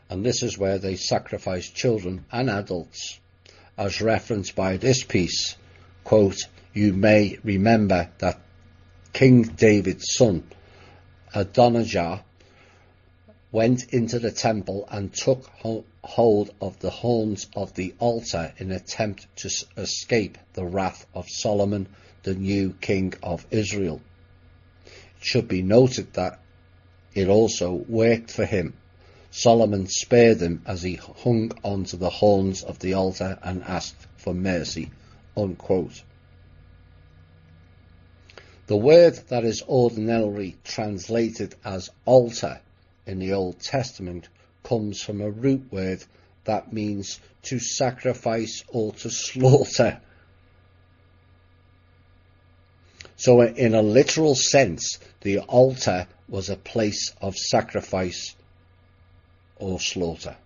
And this is where they sacrificed children and adults, as referenced by this piece. Quote, you may remember that King David's son, Adonijah, went into the temple and took hold of the horns of the altar in an attempt to escape the wrath of Solomon, the new king of Israel. It should be noted that it also worked for him. Solomon spared him as he hung onto the horns of the altar and asked for mercy. Unquote. The word that is ordinarily translated as altar in the Old Testament comes from a root word that means to sacrifice or to slaughter. So in a literal sense, the altar was a place of sacrifice or slaughter.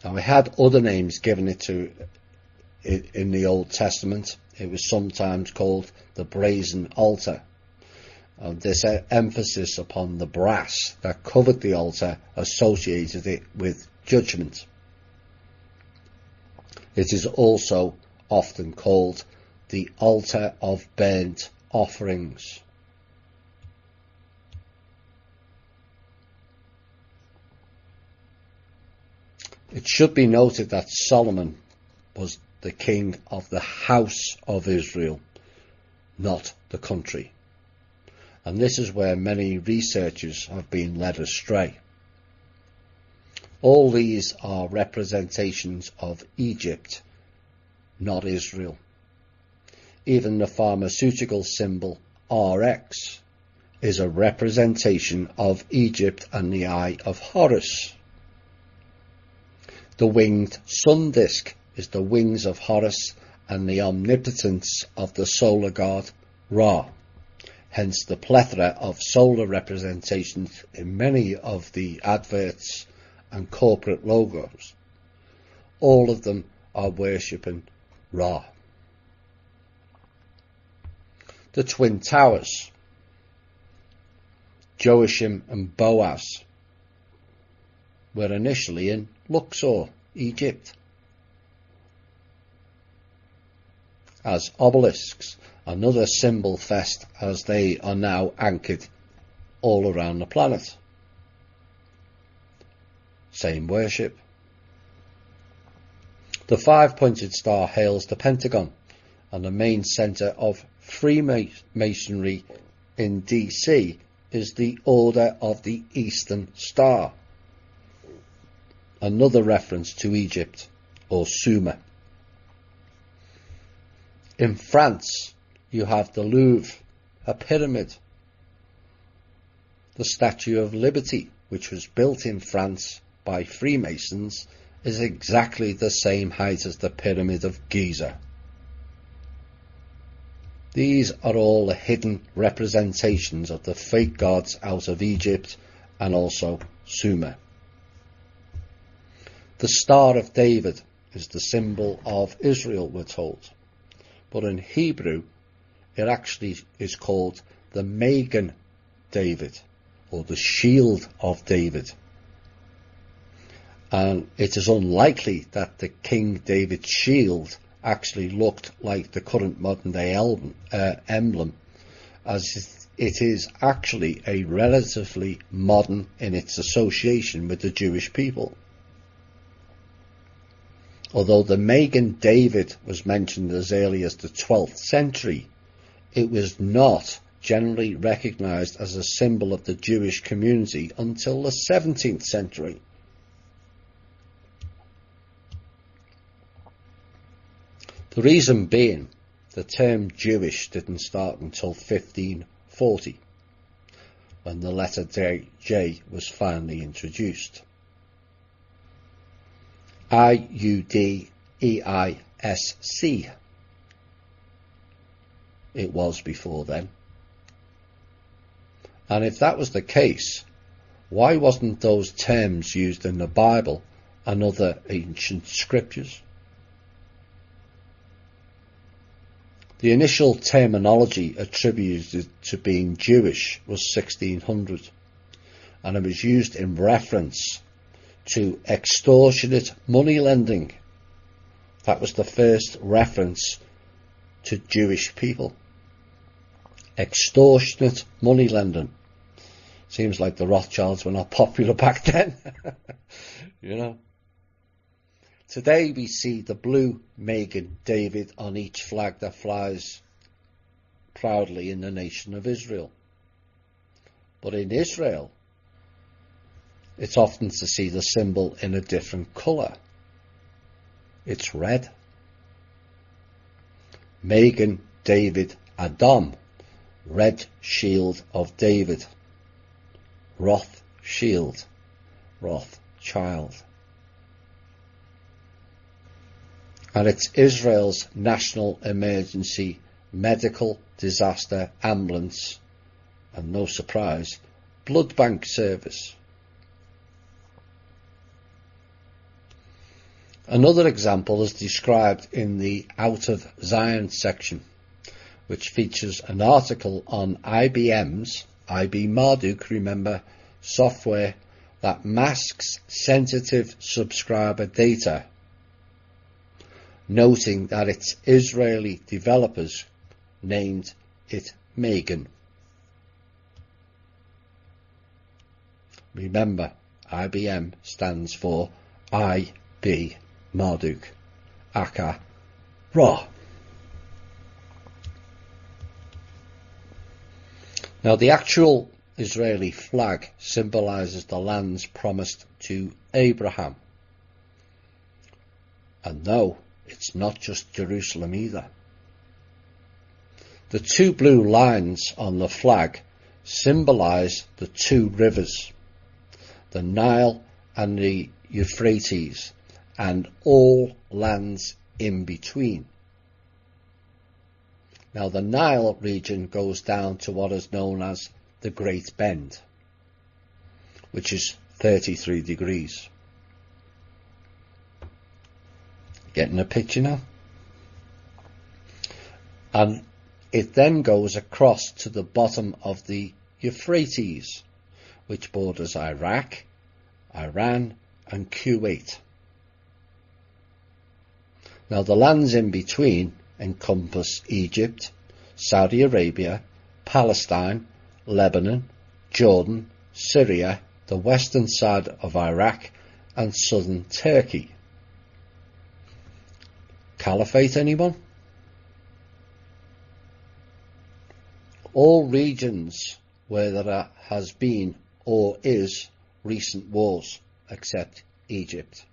Now, it had other names given it to it in the Old Testament. It was sometimes called the brazen altar. This emphasis upon the brass that covered the altar associated it with judgment. It is also often called the altar of burnt offerings. It should be noted that Solomon was the king of the house of Israel, not the country. And this is where many researchers have been led astray. All these are representations of Egypt, not Israel. Even the pharmaceutical symbol RX is a representation of Egypt and the Eye of Horus. The winged sun disk is the wings of Horus and the omnipotence of the solar god Ra. Hence the plethora of solar representations in many of the adverts and corporate logos. All of them are worshipping Ra. The Twin Towers, Joachim and Boaz, were initially in Luxor, Egypt, as obelisks, another symbol fest, as they are now anchored all around the planet. Same worship. The five-pointed star hails the Pentagon and the main centre of Freemasonry in DC is the Order of the Eastern Star, another reference to Egypt or Sumer. In France, you have the Louvre, a pyramid. The Statue of Liberty, which was built in France by Freemasons, is exactly the same height as the Pyramid of Giza. These are all the hidden representations of the fake gods out of Egypt and also Sumer. The Star of David is the symbol of Israel, we're told. But in Hebrew, it actually is called the Magen David, or the Shield of David. And it is unlikely that the King David's shield actually looked like the current modern day emblem, as it is actually a relatively modern in its association with the Jewish people. Although the Magen David was mentioned as early as the 12th century, it was not generally recognised as a symbol of the Jewish community until the 17th century. The reason being, the term Jewish didn't start until 1540, when the letter J was finally introduced. Iudeisc. It was before then. And if that was the case, why wasn't those terms used in the Bible and other ancient scriptures? The initial terminology attributed to being Jewish was 1600, and it was used in reference to extortionate money lending. That was the first reference to Jewish people. Extortionate money lending. Seems like the Rothschilds were not popular back then. You know. Today we see the blue Magen David on each flag that flies proudly in the nation of Israel. But in Israel, it's often to see the symbol in a different colour. It's red. Magen David Adam, red shield of David, Roth shield, Roth child. And it's Israel's national emergency medical disaster ambulance, and no surprise, blood bank service. Another example is described in the Out of Zion section, which features an article on IBM's, IB Marduk, remember, software that masks sensitive subscriber data, noting that its Israeli developers named it Megan. Remember, IBM stands for IB Marduk, aka Ra. Now, the actual Israeli flag symbolizes the lands promised to Abraham. And no, it's not just Jerusalem either. The two blue lines on the flag symbolize the two rivers, the Nile and the Euphrates, and all lands in between. Now, the Nile region goes down to what is known as the Great Bend, which is 33 degrees. Getting a picture now? And it then goes across to the bottom of the Euphrates, which borders Iraq, Iran, and Kuwait. Now, the lands in between encompass Egypt, Saudi Arabia, Palestine, Lebanon, Jordan, Syria, the western side of Iraq, and southern Turkey. Caliphate, anyone? All regions where there has been or is recent wars, except Egypt,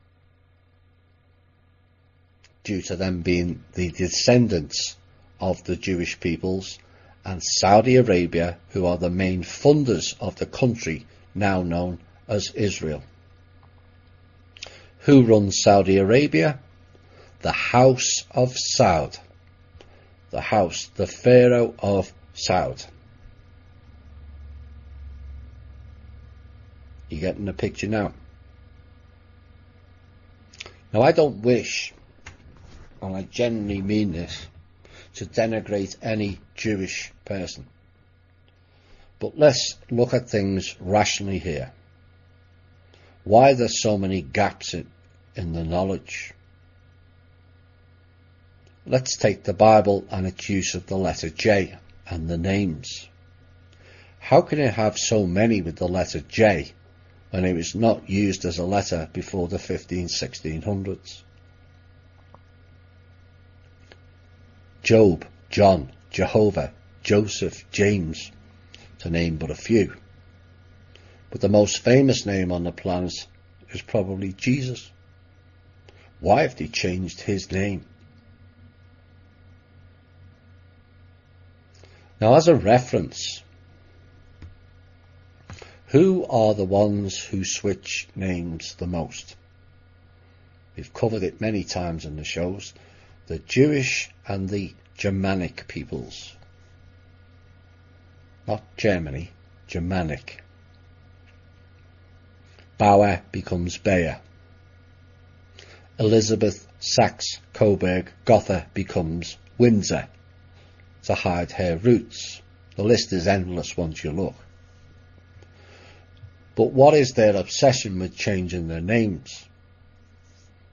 due to them being the descendants of the Jewish peoples, and Saudi Arabia, who are the main funders of the country now known as Israel. Who runs Saudi Arabia? The House of Saud. The house, the Pharaoh of Saud. You getting the picture now? Now, I don't wish, and I genuinely mean this, to denigrate any Jewish person. But let's look at things rationally here. Why there's so many gaps in the knowledge? Let's take the Bible and its use of the letter J and the names. How can it have so many with the letter J when it was not used as a letter before the 1600s? Job, John, Jehovah, Joseph, James, to name but a few. But the most famous name on the planet is probably Jesus. Why have they changed his name? Now, as a reference, who are the ones who switch names the most? We've covered it many times in the shows. The Jewish and the Germanic peoples. Not Germany, Germanic. Bauer becomes Bayer. Elizabeth Saxe-Coburg Gotha becomes Windsor to hide her roots. The list is endless once you look. But what is their obsession with changing their names?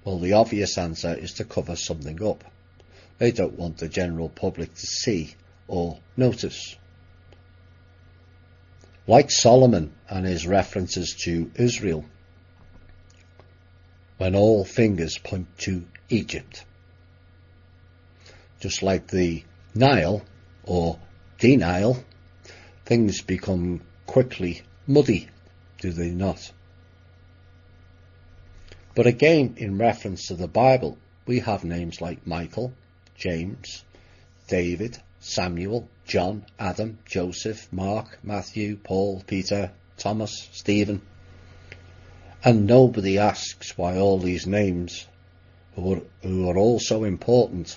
Well, the obvious answer is to cover something up. They don't want the general public to see or notice. Like Solomon and his references to Israel, when all fingers point to Egypt. Just like the Nile, or denial, things become quickly muddy, do they not? But again, in reference to the Bible, we have names like Michael, James, David, Samuel, John, Adam, Joseph, Mark, Matthew, Paul, Peter, Thomas, Stephen. And nobody asks why all these names, who are all so important,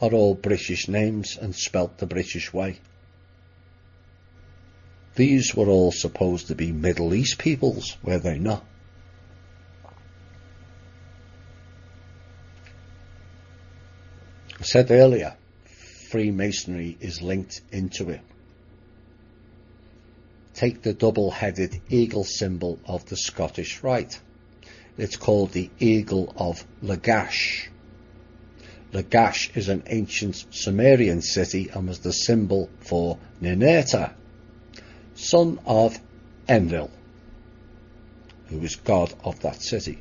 are all British names and spelt the British way. These were all supposed to be Middle East peoples, were they not? I said earlier, Freemasonry is linked into it. Take the double-headed eagle symbol of the Scottish Rite. It's called the Eagle of Lagash. Lagash is an ancient Sumerian city and was the symbol for Ninurta, son of Enlil, who is god of that city.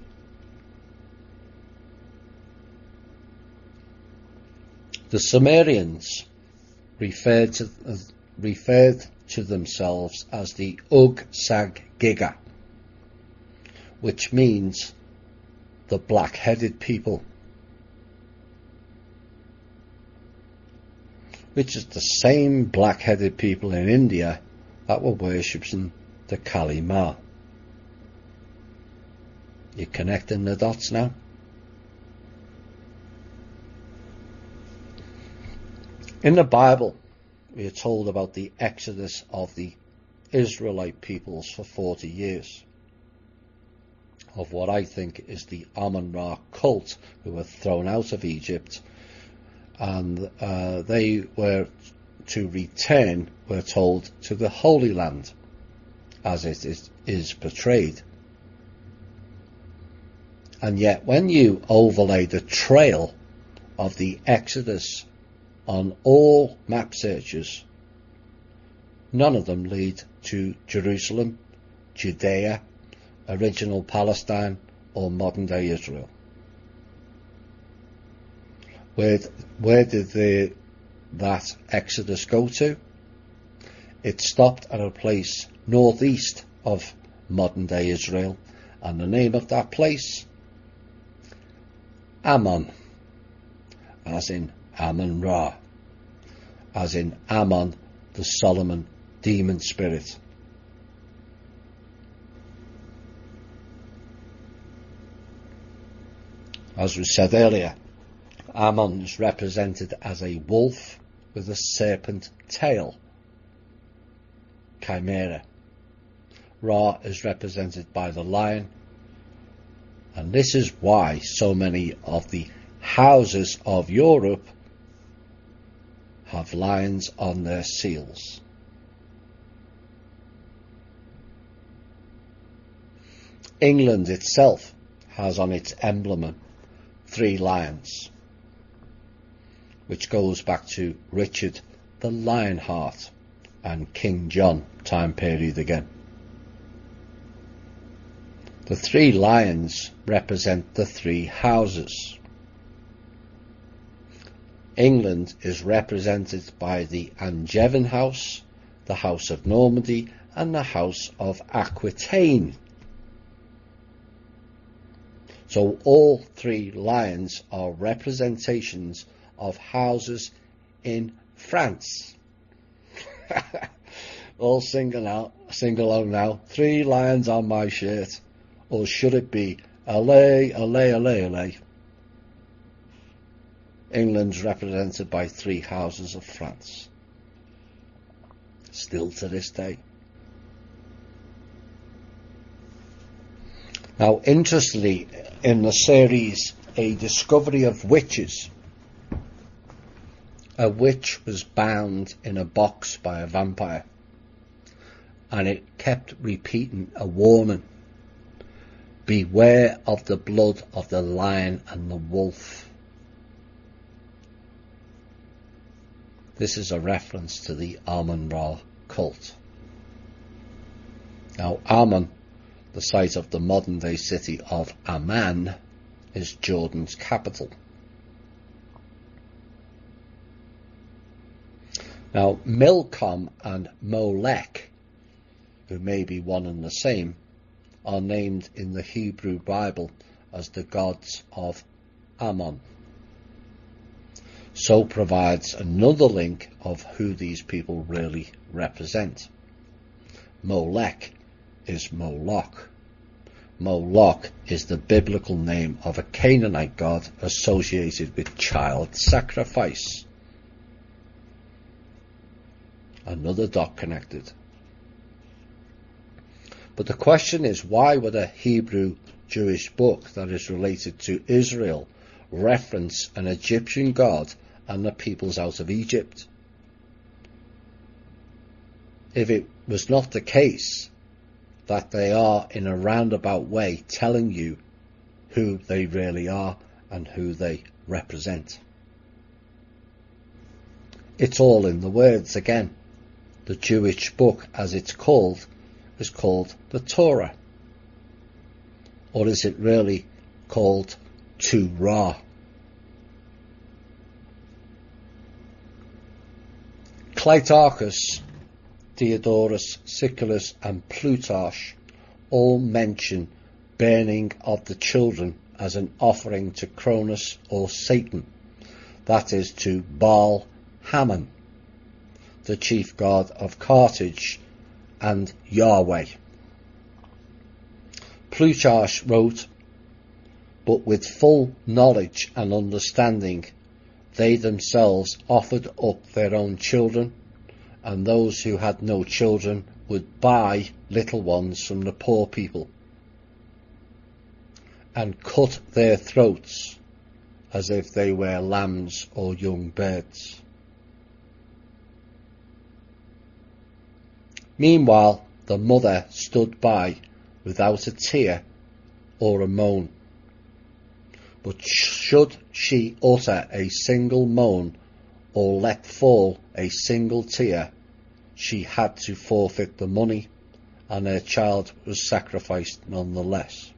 The Sumerians referred to themselves as the Ug-Sag Giga, which means the black-headed people, which is the same black-headed people in India that were worshipping the Kali Ma. You connecting the dots now? In the Bible, we are told about the exodus of the Israelite peoples for 40 years, of what I think is the Amun-Ra cult, who were thrown out of Egypt, and they were to return, we're told, to the Holy Land, as it is portrayed. And yet, when you overlay the trail of the Exodus on all map searches, none of them lead to Jerusalem, Judea, original Palestine, or modern-day Israel. Where did that Exodus go to? It stopped at a place northeast of modern-day Israel, and the name of that place? Ammon, as in Amun-Ra, as in Ammon, the Solomon demon spirit. As we said earlier, Ammon is represented as a wolf with a serpent tail, chimera. Ra is represented by the lion, and this is why so many of the houses of Europe have lions on their seals. England itself has on its emblem 3 lions, which goes back to Richard the Lionheart and King John time period again. The 3 lions represent the 3 houses. England is represented by the Angevin house, the House of Normandy, and the House of Aquitaine. So all 3 lions are representations of houses in France. All single out now. 3 lions on my shirt. Or should it be allez, allez, allez, allez? England's represented by 3 houses of France. Still to this day. Now, interestingly, in the series A Discovery of Witches, a witch was bound in a box by a vampire, and it kept repeating a warning: beware of the blood of the lion and the wolf. This is a reference to the Amun-Ra cult. Now, Ammon, the site of the modern-day city of Amman, is Jordan's capital. Now, Milcom and Molech, who may be one and the same, are named in the Hebrew Bible as the gods of Ammon. so provides another link of who these people really represent. Molech is Moloch. Moloch is the biblical name of a Canaanite god associated with child sacrifice. Another dot connected. But the question is, why would a Hebrew Jewish book that is related to Israel reference an Egyptian god and the peoples out of Egypt? If it was not the case that they are in a roundabout way telling you who they really are and who they represent. It's all in the words again. The Jewish book, as it's called, is called the Torah. Or is it really called Torah? Clitarchus, Diodorus Siculus and Plutarch all mention burning of the children as an offering to Cronus or Satan, that is to Baal Hammon, the chief god of Carthage, and Yahweh. Plutarch wrote, but with full knowledge and understanding, they themselves offered up their own children, and those who had no children would buy little ones from the poor people, and cut their throats as if they were lambs or young birds. Meanwhile, the mother stood by without a tear or a moan. But should she utter a single moan or let fall a single tear, she had to forfeit the money, and her child was sacrificed nonetheless.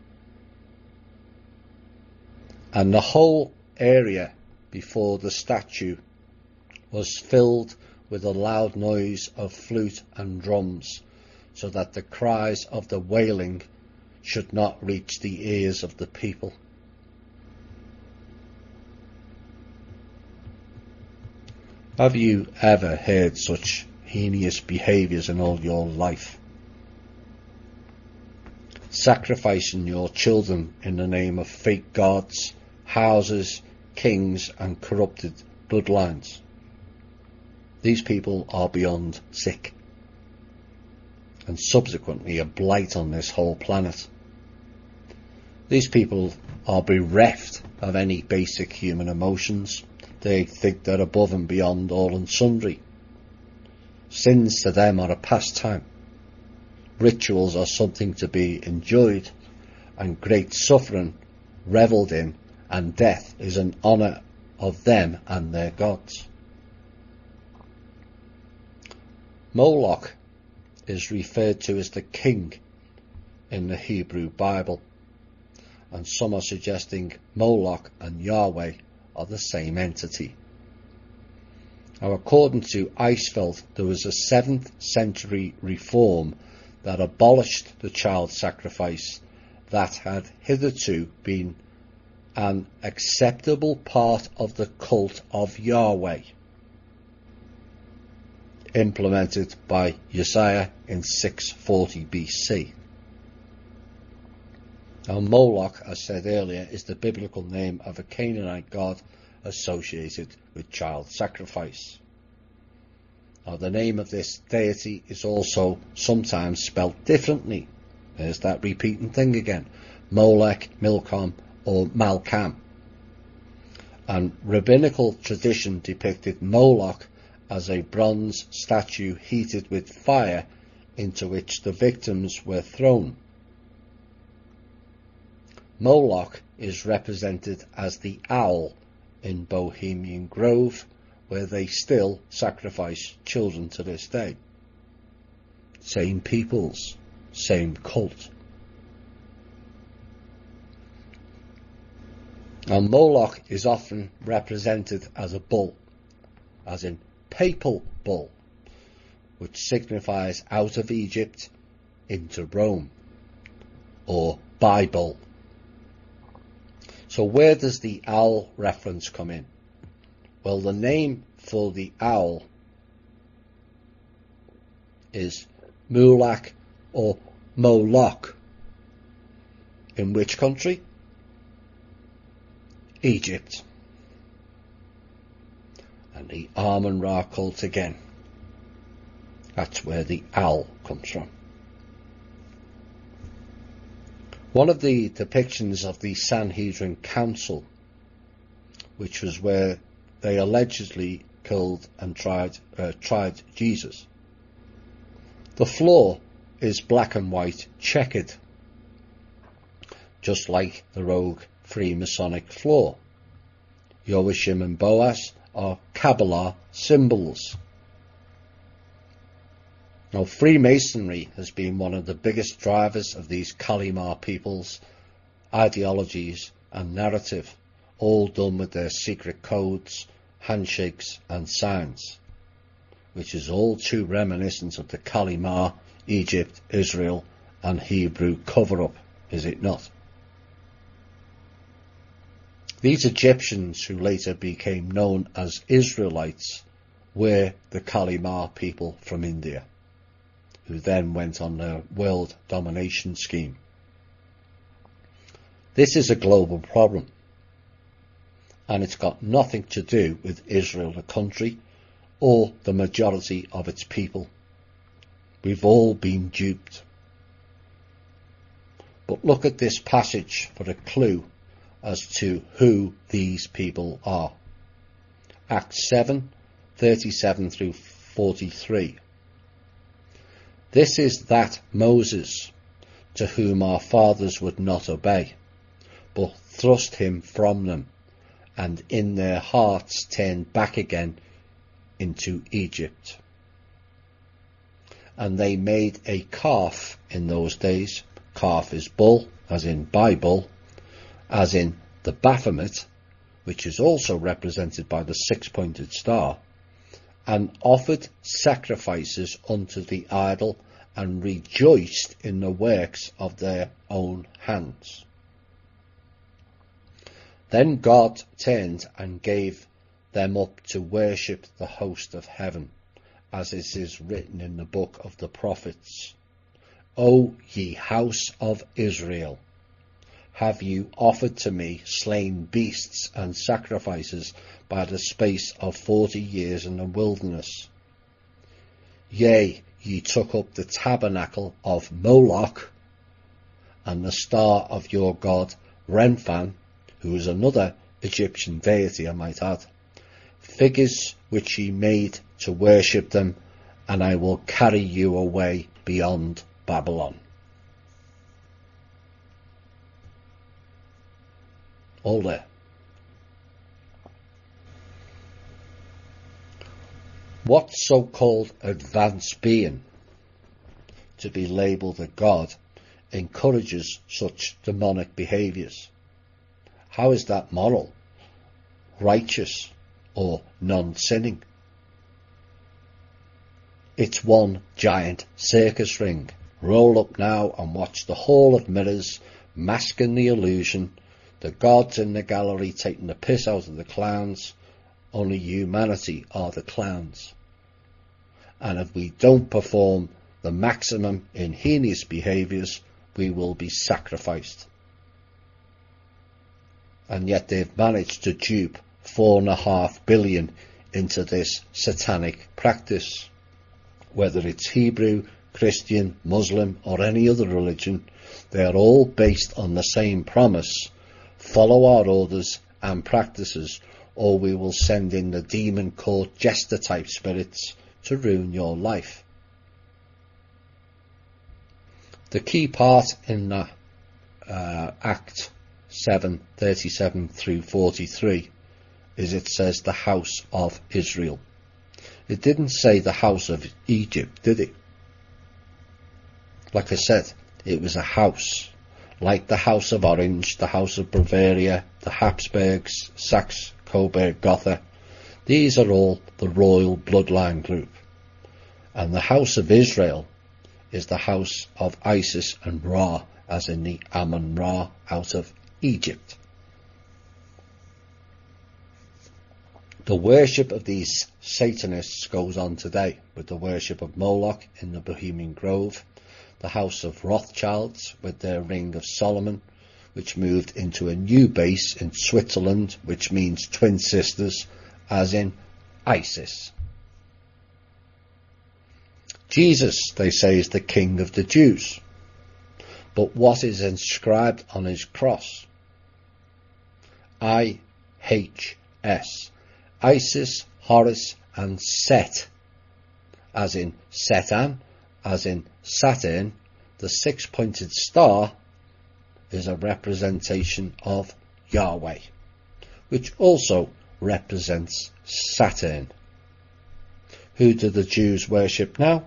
And the whole area before the statue was filled with a loud noise of flute and drums, so that the cries of the wailing should not reach the ears of the people. Have you ever heard such heinous behaviours in all your life? Sacrificing your children in the name of fake gods, houses, kings and corrupted bloodlines. These people are beyond sick, and subsequently a blight on this whole planet. These people are bereft of any basic human emotions. They think they're above and beyond all and sundry. Sins to them are a pastime. Rituals are something to be enjoyed, and great suffering revelled in, and death is an honour of them and their gods. Moloch is referred to as the king in the Hebrew Bible, and some are suggesting Moloch and Yahweh are the same entity. Now, according to Eisfeld, there was a 7th century reform that abolished the child sacrifice that had hitherto been an acceptable part of the cult of Yahweh, implemented by Uzziah in 640 BC. Now, Moloch, as said earlier, is the biblical name of a Canaanite god associated with child sacrifice. Now, the name of this deity is also sometimes spelt differently. There's that repeating thing again. Molech, Milcom, or Malcham. And rabbinical tradition depicted Moloch as a bronze statue heated with fire into which the victims were thrown. Moloch is represented as the owl in Bohemian Grove, where they still sacrifice children to this day. Same peoples, same cult. Now, Moloch is often represented as a bull, as in papal bull, which signifies out of Egypt into Rome, or Bible. So where does the owl reference come in? Well, the name for the owl is Mulak or Moloch. In which country? Egypt. And the Amun-Ra cult again. That's where the owl comes from. One of the depictions of the Sanhedrin Council, which was where they allegedly killed and tried Jesus. The floor is black and white checkered, just like the rogue Freemasonic floor. Joachim and Boaz are Kabbalah symbols. Now, Freemasonry has been one of the biggest drivers of these Kalimar people's ideologies and narrative, all done with their secret codes, handshakes and signs, which is all too reminiscent of the Kalimar, Egypt, Israel and Hebrew cover-up, is it not? These Egyptians, who later became known as Israelites, were the Kalimar people from India, who then went on their world domination scheme. This is a global problem, and it's got nothing to do with Israel, the country, or the majority of its people. We've all been duped. But look at this passage for a clue as to who these people are. Acts 7:37 through 43. This is that Moses, to whom our fathers would not obey, but thrust him from them, and in their hearts turned back again into Egypt. And they made a calf in those days. Calf is bull, as in Bible, as in the Baphomet, which is also represented by the six-pointed star, and offered sacrifices unto the idol, and rejoiced in the works of their own hands. Then God turned and gave them up to worship the host of heaven, as it is written in the book of the prophets. O ye house of Israel, have you offered to me slain beasts and sacrifices by the space of 40 years in the wilderness? Yea, ye took up the tabernacle of Moloch, and the star of your god Remphan, who is another Egyptian deity, I might add, figures which ye made to worship them, and I will carry you away beyond Babylon. All there. What so-called advanced being, to be labelled a god, encourages such demonic behaviours? How is that moral, righteous, or non-sinning? It's one giant circus ring. Roll up now and watch the Hall of Mirrors masking the illusion, the gods in the gallery taking the piss out of the clowns. Only humanity are the clowns. And if we don't perform the maximum in heinous behaviours, we will be sacrificed. And yet they've managed to dupe 4.5 billion into this satanic practice. Whether it's Hebrew, Christian, Muslim or any other religion, they are all based on the same promise: follow our orders and practices, or we will send in the demon court jester type spirits to ruin your life. The key part in the Act 7:37 through 43 is it says the house of Israel. It didn't say the house of Egypt, did it? Like I said, it was a house, like the House of Orange, the House of Bavaria, the Habsburgs, Saxe, Coburg, Gotha. These are all the royal bloodline group. And the House of Israel is the house of Isis and Ra, as in the Amun-Ra out of Egypt. The worship of these Satanists goes on today, with the worship of Moloch in the Bohemian Grove, the House of Rothschilds with their Ring of Solomon, which moved into a new base in Switzerland, which means twin sisters, as in ISIS. Jesus, they say, is the King of the Jews. But what is inscribed on his cross? IHS. Isis, Horus and Set, as in Setan, as in Saturn. The six-pointed star is a representation of Yahweh, which also represents Saturn. Who do the Jews worship now?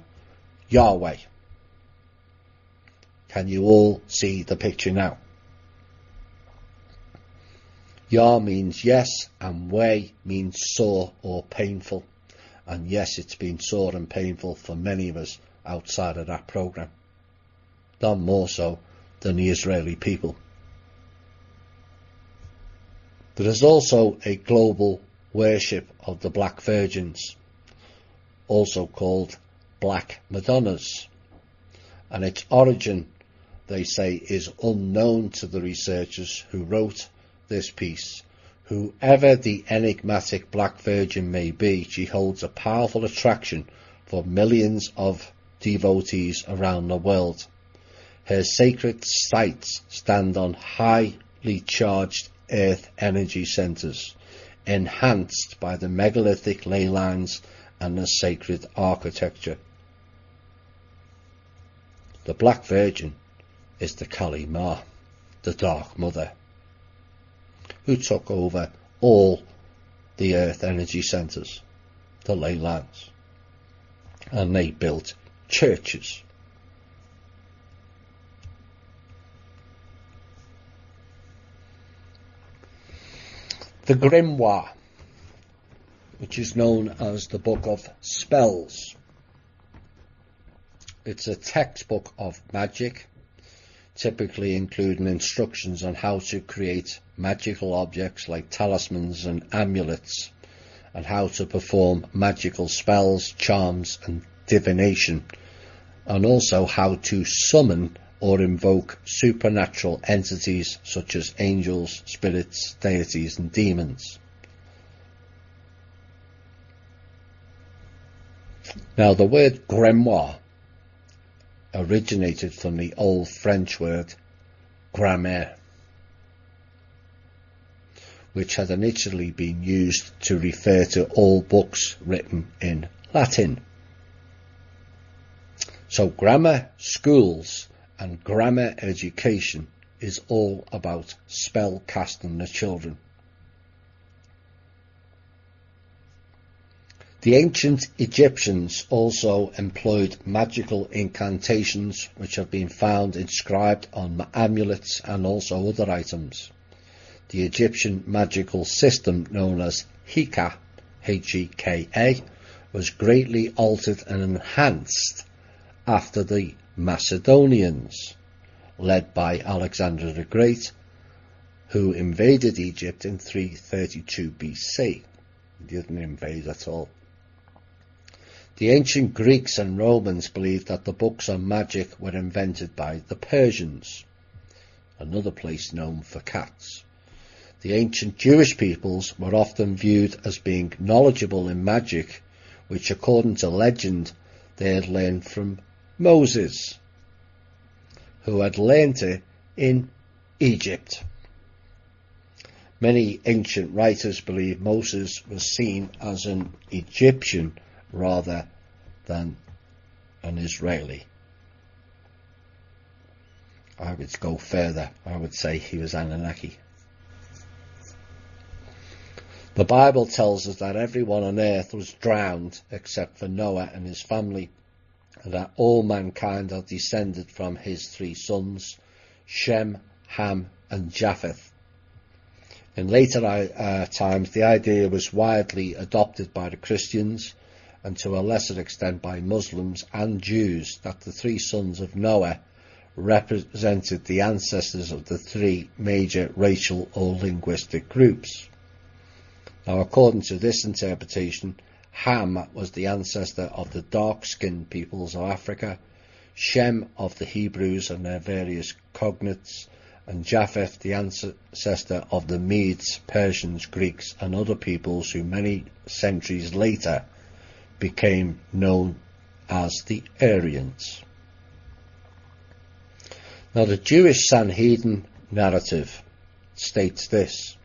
Yahweh. Can you all see the picture now? Yah means yes, and Way means sore or painful. And yes, it's been sore and painful for many of us outside of that programme. None more so than the Israeli people. There is also a global worship of the Black Virgins, also called Black Madonnas. And its origin, they say, is unknown to the researchers who wrote this piece. Whoever the enigmatic Black Virgin may be, she holds a powerful attraction for millions of devotees around the world. Her sacred sites stand on highly charged earth energy centres, enhanced by the megalithic ley lines and the sacred architecture. The Black Virgin is the Kali Ma, the Dark Mother, who took over all the earth energy centres, the ley lines, and they built churches. The Grimoire, which is known as the Book of Spells. It's a textbook of magic, typically including instructions on how to create magical objects like talismans and amulets, and how to perform magical spells, charms and divination, and also how to summon or invoke supernatural entities such as angels, spirits, deities and demons. Now, the word grimoire originated from the old French word grammaire, which had initially been used to refer to all books written in Latin. So grammar schools and grammar education is all about spell casting the children. The ancient Egyptians also employed magical incantations, which have been found inscribed on amulets and also other items. The Egyptian magical system, known as Heka, H-E-K-A, was greatly altered and enhanced after the Macedonians, led by Alexander the Great, who invaded Egypt in 332 BC. He didn't invade at all. The ancient Greeks and Romans believed that the books on magic were invented by the Persians, another place known for cats. The ancient Jewish peoples were often viewed as being knowledgeable in magic, which, according to legend, they had learned from Moses, who had learnt it in Egypt. Many ancient writers believe Moses was seen as an Egyptian rather than an Israeli. I would go further. I would say he was Anunnaki. The Bible tells us that everyone on earth was drowned except for Noah and his family, and that all mankind are descended from his three sons, Shem, Ham and Japheth. In later times, the idea was widely adopted by the Christians, and to a lesser extent by Muslims and Jews, that the three sons of Noah represented the ancestors of the three major racial or linguistic groups. Now, according to this interpretation, Ham was the ancestor of the dark-skinned peoples of Africa, Shem of the Hebrews and their various cognates, and Japheth the ancestor of the Medes, Persians, Greeks and other peoples who many centuries later became known as the Aryans. Now, the Jewish Sanhedrin narrative states this: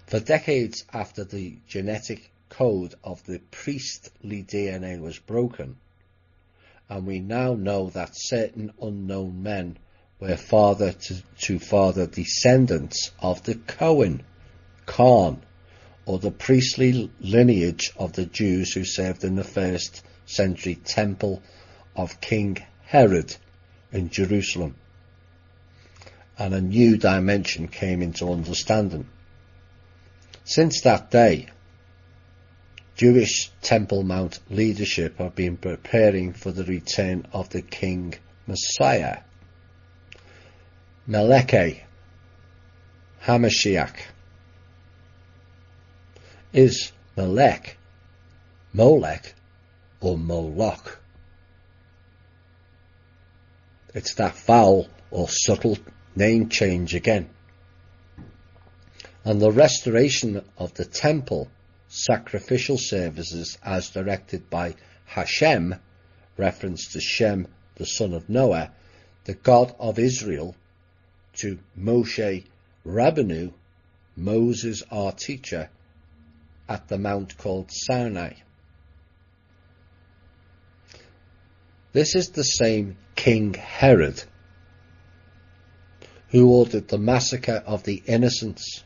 for decades after the genetic code of the priestly DNA was broken, and we now know that certain unknown men were father to father descendants of the Khan, or the priestly lineage of the Jews who served in the 1st century temple of King Herod in Jerusalem. And a new dimension came into understanding. Since that day, Jewish Temple Mount leadership have been preparing for the return of the King Messiah, Melech HaMashiach. Is Melech Molech or Moloch? It's that foul or subtle name change again. And the restoration of the temple sacrificial services as directed by Hashem, reference to Shem, the son of Noah, the God of Israel, to Moshe Rabbeinu, Moses our teacher, at the mount called Sinai. This is the same King Herod who ordered the massacre of the innocents,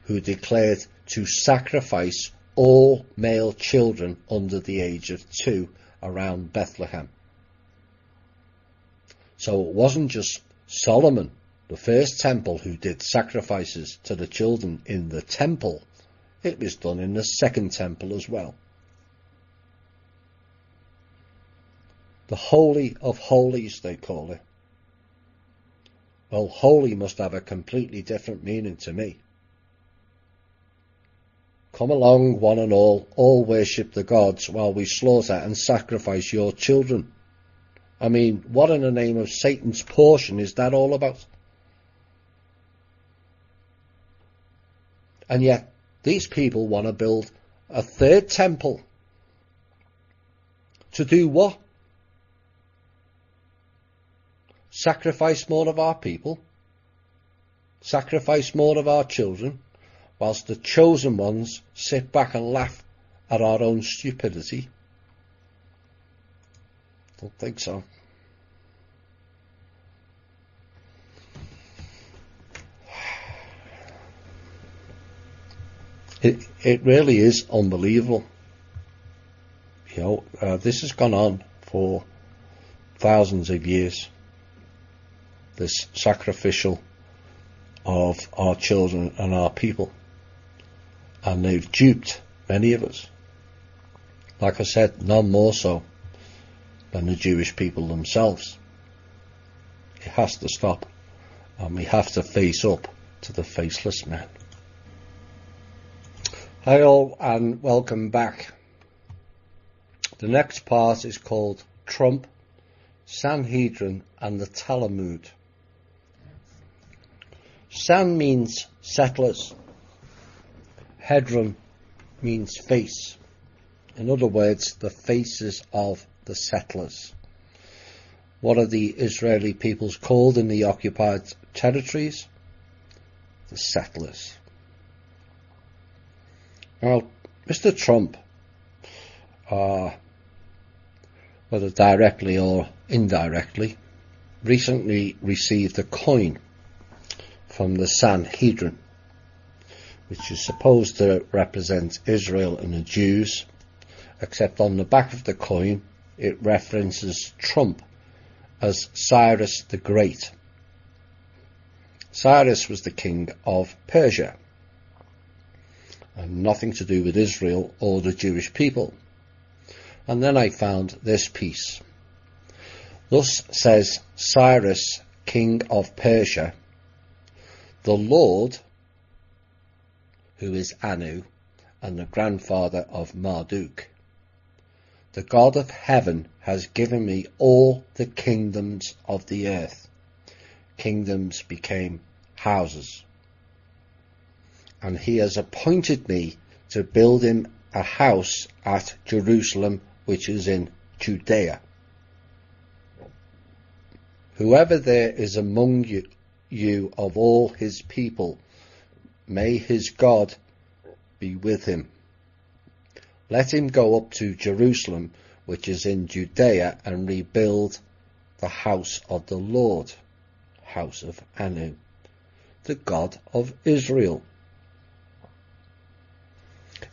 who declared to sacrifice all male children under the age of 2 around Bethlehem. So it wasn't just Solomon, the first temple, who did sacrifices to the children in the temple. It was done in the second temple as well. The Holy of Holies, they call it. Well, holy must have a completely different meaning to me. Come along, one and all worship the gods while we slaughter and sacrifice your children. I mean, what in the name of Satan's portion is that all about? And yet, these people want to build a third temple. To do what? Sacrifice more of our people? Sacrifice more of our children? Whilst the chosen ones sit back and laugh at our own stupidity? Don't think so. It really is unbelievable. You know, this has gone on for thousands of years. This sacrificial of our children and our people. And they've duped many of us. Like I said, none more so than the Jewish people themselves. It has to stop. And we have to face up to the faceless man. Hi all, and welcome back. The next part is called Trump, Sanhedrin and the Talmud. San means settlers. Hedron means face. In other words, the faces of the settlers. What are the Israeli peoples called in the occupied territories? The settlers. Now, Mr. Trump, whether directly or indirectly, recently received a coin from the Sanhedrin, which is supposed to represent Israel and the Jews, except on the back of the coin it references Trump as Cyrus the Great. Cyrus was the king of Persia, and nothing to do with Israel or the Jewish people. And then I found this piece. Thus says Cyrus, king of Persia, the Lord, who is Anu, and the grandfather of Marduk. The God of heaven has given me all the kingdoms of the earth. Kingdoms became houses. And he has appointed me to build him a house at Jerusalem, which is in Judea. Whoever there is among you of all his people, may his God be with him. Let him go up to Jerusalem, which is in Judea, and rebuild the house of the Lord, house of Anu, the God of Israel.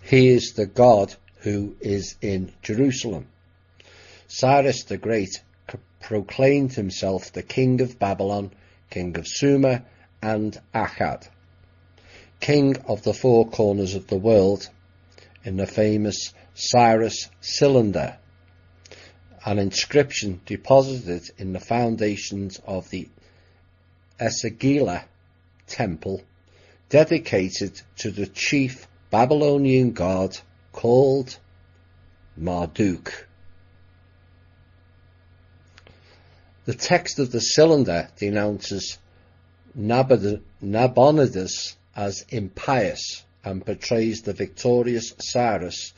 He is the God who is in Jerusalem. Cyrus the Great proclaimed himself the king of Babylon, king of Sumer and Akkad, king of the four corners of the world, in the famous Cyrus cylinder, an inscription deposited in the foundations of the Esagila temple, dedicated to the chief Babylonian god called Marduk. The text of the cylinder denounces Nabonidus as impious and portrays the victorious Cyrus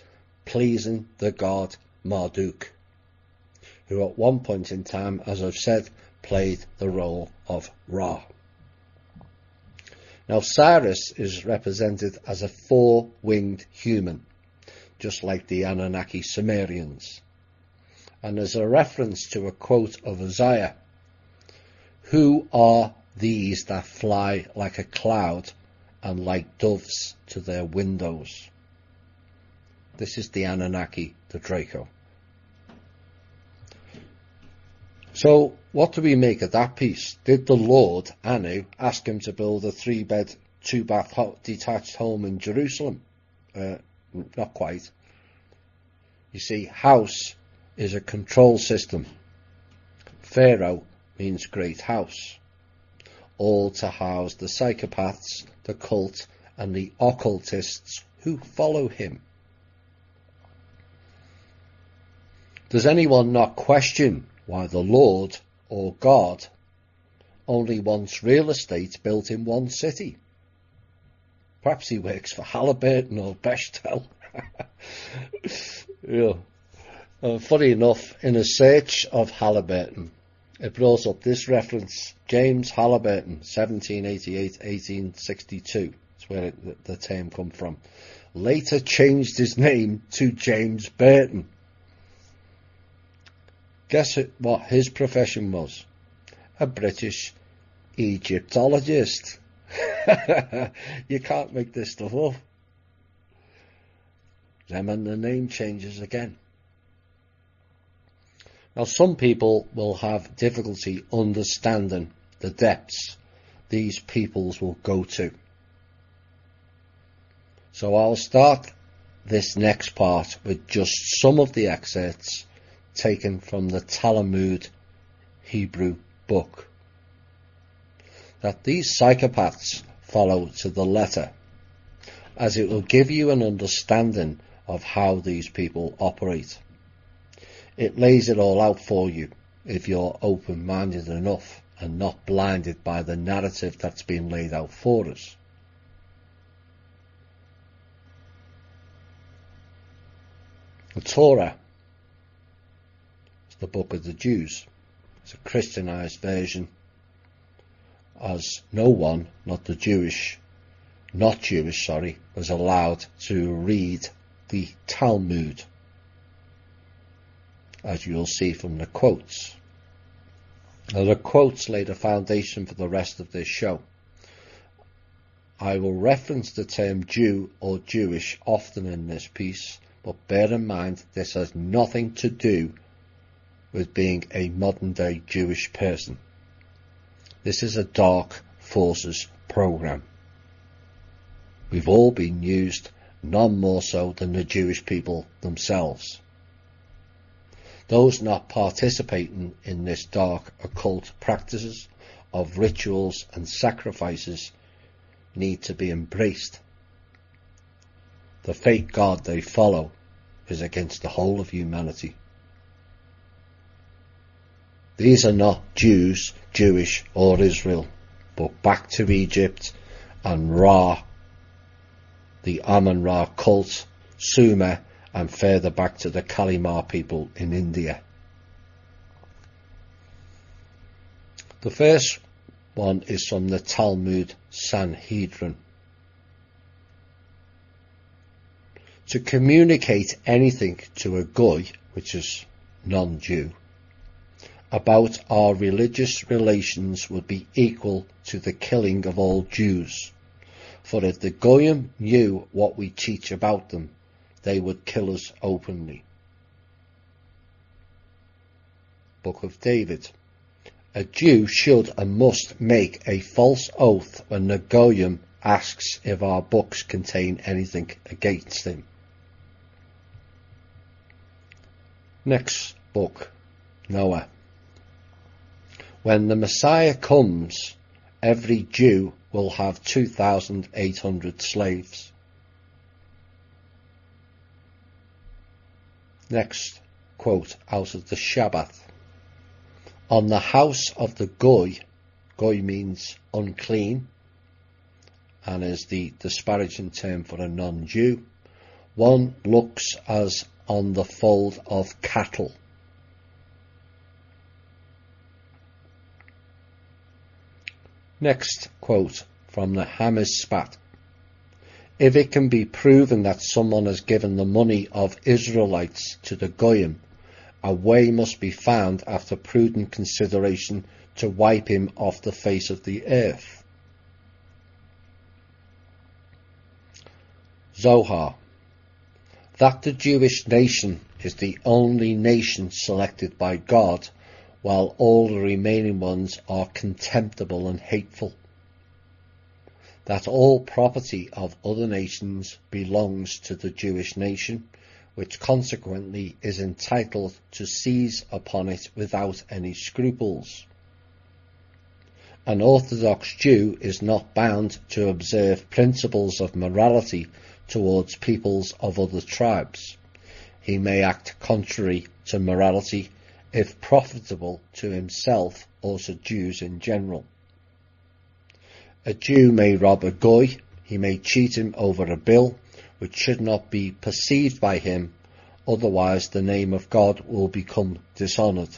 pleasing the god Marduk, who at one point in time, as I've said, played the role of Ra. Now Cyrus is represented as a four-winged human, just like the Anunnaki Sumerians. And there's a reference to a quote of Isaiah: "Who are these that fly like a cloud and like doves to their windows?" This is the Anunnaki, the Draco. So what do we make of that piece? Did the Lord, Anu, ask him to build a 3-bed, 2-bath detached home in Jerusalem? Not quite. You see, house is a control system. Pharaoh means great house. All to house the psychopaths, the cult, and the occultists who follow him. Does anyone not question why the Lord, or God, only wants real estate built in one city? Perhaps he works for Halliburton or Bechtel. Yeah. Funny enough, in a search of Halliburton, it brought up this reference: James Halliburton, 1788-1862. That's where the term come from. Later changed his name to James Burton. Guess what his profession was? A British Egyptologist. You can't make this stuff up. Then and the name changes again. Now, some people will have difficulty understanding the depths these peoples will go to. So I'll start this next part with just some of the excerpts taken from the Talmud Hebrew book that these psychopaths follow to the letter, as it will give you an understanding of how these people operate. It lays it all out for you if you're open-minded enough and not blinded by the narrative that's been laid out for us. The Torah is the book of the Jews. It's a Christianized version, as no one, not Jewish, was allowed to read the Talmud, as you'll see from the quotes. Now, the quotes lay the foundation for the rest of this show. I will reference the term Jew or Jewish often in this piece, but bear in mind this has nothing to do with being a modern-day Jewish person. This is a dark forces program. We've all been used, none more so than the Jewish people themselves. Those not participating in this dark occult practices of rituals and sacrifices need to be embraced. The fake God they follow is against the whole of humanity. These are not Jews, Jewish or Israel, but back to Egypt and Ra, the Amun-Ra cult, Sumer, and further back to the Kalimar people in India. The first one is from the Talmud Sanhedrin. To communicate anything to a goy, which is non-Jew, about our religious relations would be equal to the killing of all Jews. For if the goyim knew what we teach about them, they would kill us openly. Book of David. A Jew should and must make a false oath when the goyim asks if our books contain anything against him. Next book, Noah. When the Messiah comes, every Jew will have 2,800 slaves. Next quote out of the Shabbat. On the house of the goy means unclean and is the disparaging term for a non-Jew, one looks as on the fold of cattle. Next quote from the Hamizpat. If it can be proven that someone has given the money of Israelites to the goyim, a way must be found after prudent consideration to wipe him off the face of the earth. Zohar. That the Jewish nation is the only nation selected by God, while all the remaining ones are contemptible and hateful. That all property of other nations belongs to the Jewish nation, which consequently is entitled to seize upon it without any scruples. An Orthodox Jew is not bound to observe principles of morality towards peoples of other tribes. He may act contrary to morality if profitable to himself or to Jews in general. A Jew may rob a goy, he may cheat him over a bill, which should not be perceived by him, otherwise the name of God will become dishonoured.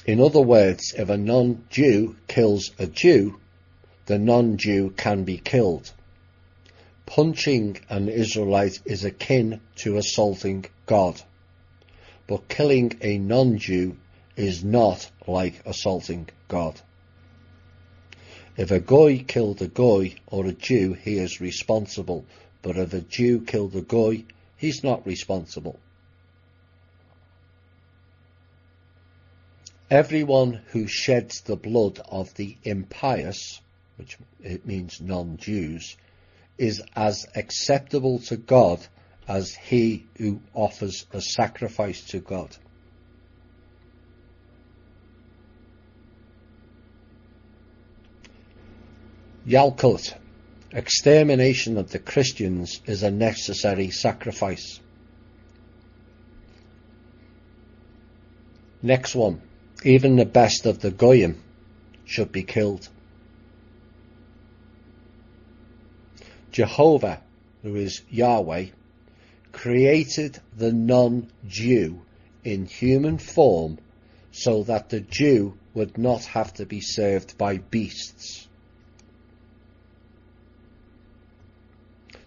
In other words, if a non-Jew kills a Jew, the non-Jew can be killed. Punching an Israelite is akin to assaulting God, but killing a non-Jew is not like assaulting God. If a goy killed a goy or a Jew, he is responsible, but if a Jew killed a goy, he's not responsible. Everyone who sheds the blood of the impious, which it means non-Jews, is as acceptable to God as he who offers a sacrifice to God. Yalkut. Extermination of the Christians is a necessary sacrifice. Next one. Even the best of the goyim should be killed. Jehovah, who is Yahweh, created the non-Jew in human form so that the Jew would not have to be served by beasts.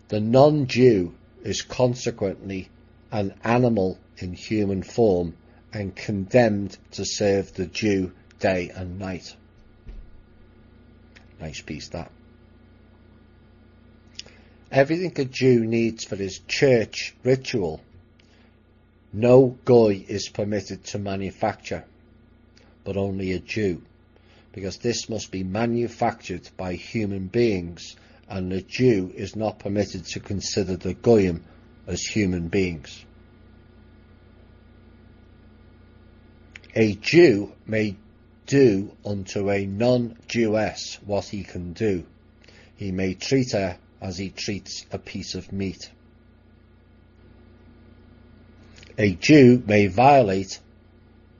The non-Jew is consequently an animal in human form and condemned to serve the Jew day and night. Nice piece, that. Everything a Jew needs for his church ritual, no goy is permitted to manufacture, but only a Jew, because this must be manufactured by human beings, and the Jew is not permitted to consider the goyim as human beings. A Jew may do unto a non-Jewess what he can do, he may treat her as he treats a piece of meat. A Jew may violate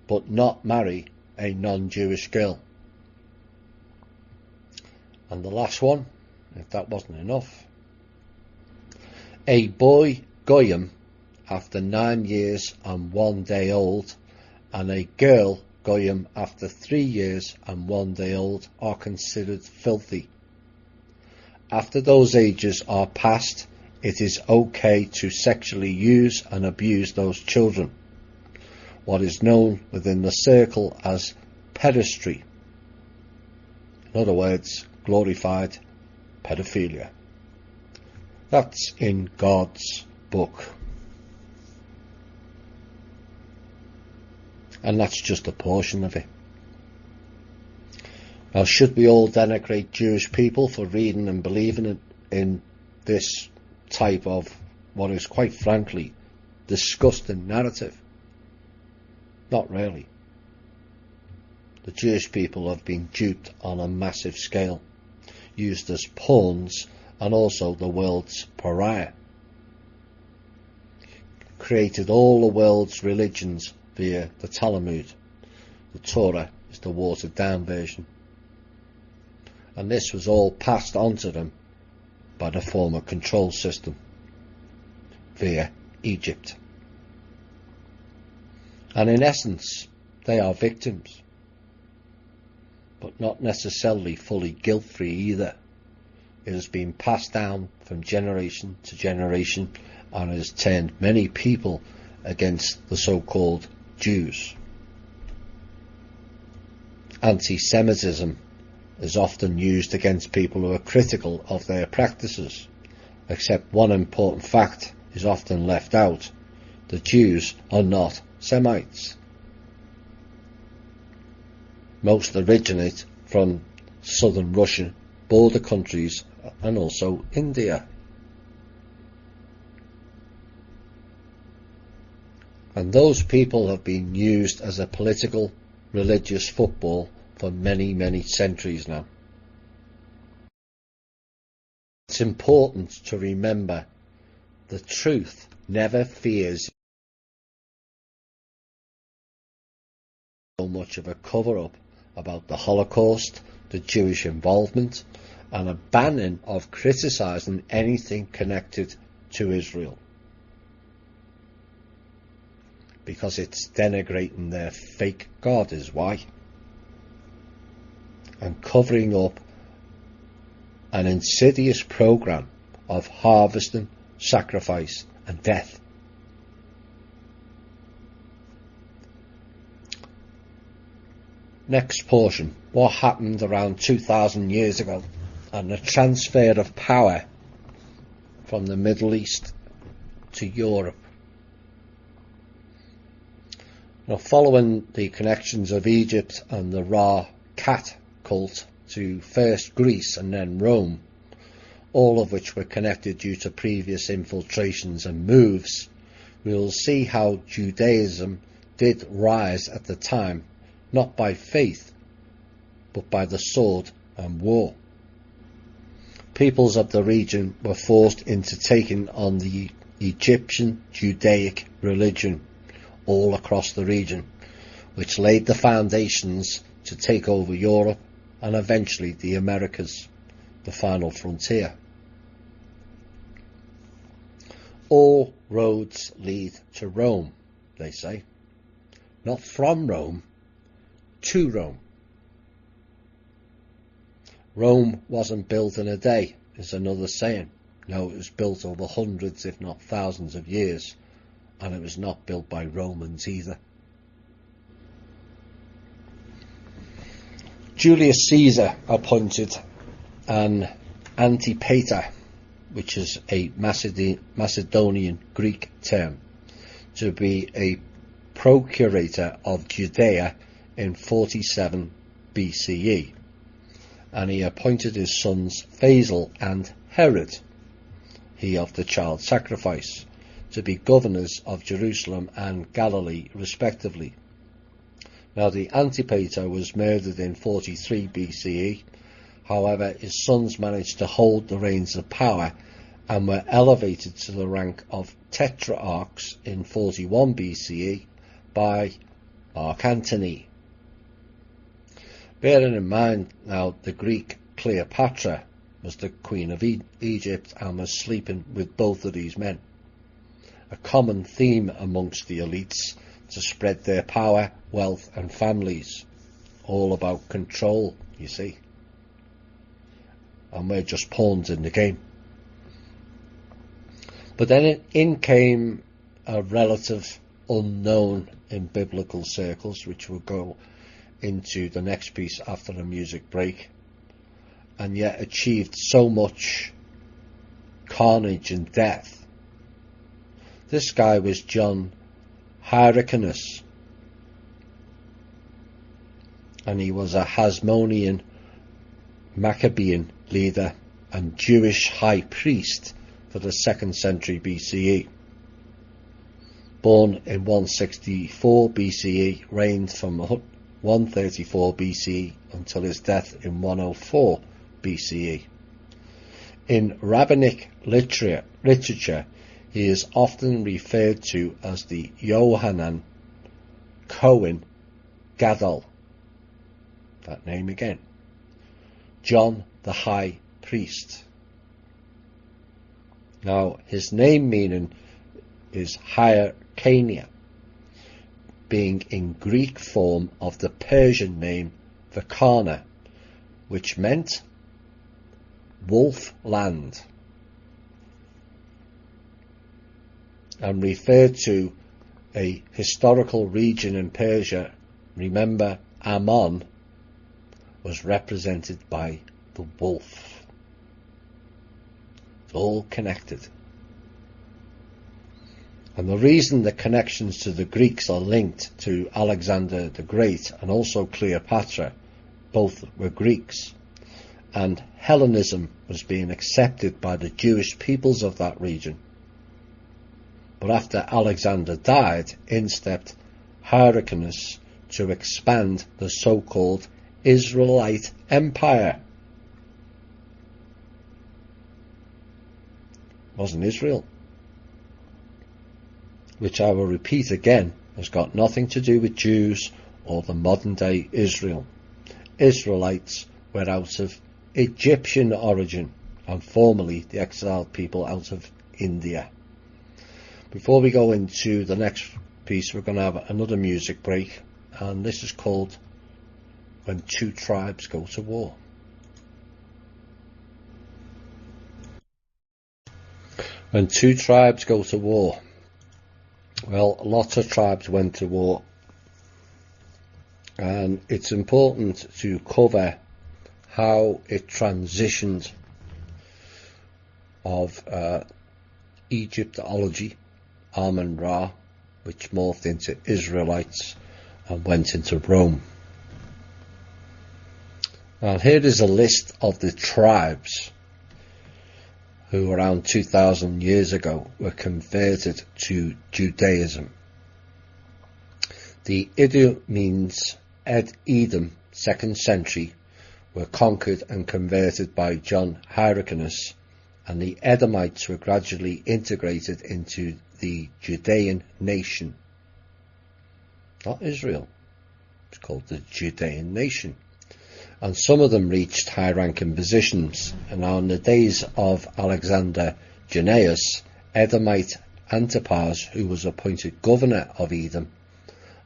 but not marry a non-Jewish girl. And the last one, if that wasn't enough, a boy goyim after 9 years and 1 day old, and a girl goyim after 3 years and 1 day old are considered filthy. After those ages are passed, it is okay to sexually use and abuse those children, what is known within the circle as pedestry. In other words, glorified pedophilia. That's in God's book. And that's just a portion of it. Now, should we all denigrate Jewish people for reading and believing in this type of, what is quite frankly, disgusting narrative? Not really. The Jewish people have been duped on a massive scale, used as pawns and also the world's pariah. Created all the world's religions via the Talmud. The Torah is the watered down version. And this was all passed on to them by the former control system via Egypt. And in essence, they are victims, but not necessarily fully guilt-free either. It has been passed down from generation to generation and has turned many people against the so-called Jews. Anti-Semitism is often used against people who are critical of their practices, except one important fact is often left out: the Jews are not Semites. Most originate from southern Russia, border countries, and also India. And those people have been used as a political, religious football for many, many centuries now. It's important to remember the truth never fears so much of a cover-up about the Holocaust, the Jewish involvement, and a banning of criticising anything connected to Israel, because it's denigrating their fake God is why, and covering up an insidious program of harvesting, sacrifice and death. Next portion, what happened around 2,000 years ago and the transfer of power from the Middle East to Europe. Now, following the connections of Egypt and the Ra cat cult to first Greece and then Rome, all of which were connected due to previous infiltrations and moves, we will see how Judaism did rise at the time, not by faith, but by the sword and war. Peoples of the region were forced into taking on the Egyptian Judaic religion all across the region, which laid the foundations to take over Europe and eventually the Americas, the final frontier. All roads lead to Rome, they say. Not from Rome, to Rome. Rome wasn't built in a day, is another saying. No, it was built over hundreds, if not thousands of years, and it was not built by Romans either. Julius Caesar appointed an Antipater, which is a Macedonian Greek term, to be a procurator of Judea in 47 BCE, and he appointed his sons Faisal and Herod, he of the child sacrifice, to be governors of Jerusalem and Galilee respectively. Now the Antipater was murdered in 43 BCE, However, his sons managed to hold the reins of power and were elevated to the rank of tetrarchs in 41 BCE by Mark Antony. Bearing in mind now the Greek Cleopatra was the queen of Egypt and was sleeping with both of these men. A common theme amongst the elites to spread their power, wealth and families. All about control, you see. And we're just pawns in the game. But then in came a relative unknown in biblical circles, which will go into the next piece after the music break, and yet achieved so much carnage and death. This guy was John Hyrcanus, and he was a Hasmonean Maccabean leader and Jewish high priest for the 2nd century BCE. Born in 164 BCE, reigned from 134 BCE until his death in 104 BCE. In rabbinic literature, he is often referred to as the Yohanan Cohen Gadol. That name again. John the High Priest. Now, his name meaning is Hyrcania, being in Greek form of the Persian name Vakana, which meant wolf land, and referred to a historical region in Persia. Remember, Ammon was represented by the wolf. It's all connected. And the reason the connections to the Greeks are linked to Alexander the Great and also Cleopatra, both were Greeks, and Hellenism was being accepted by the Jewish peoples of that region. But after Alexander died, in stepped Hyrcanus to expand the so-called Israelite Empire. It wasn't Israel, which I will repeat again, has got nothing to do with Jews or the modern day Israel. Israelites were out of Egyptian origin and formerly the exiled people out of India. Before we go into the next piece, we're going to have another music break, and this is called When Two Tribes Go to War. When two tribes go to war. Well, lots of tribes went to war, and it's important to cover how it transitioned of Egyptology, Amun-Ra, which morphed into Israelites and went into Rome. And here is a list of the tribes who around 2,000 years ago were converted to Judaism. The Idumeans, Edom, 2nd century, were conquered and converted by John Hyrcanus, and the Edomites were gradually integrated into the Judean nation. Not Israel. It's called the Judean nation. And some of them reached high-ranking positions. And now in the days of Alexander Jannaeus, Edomite Antipas, who was appointed governor of Edom,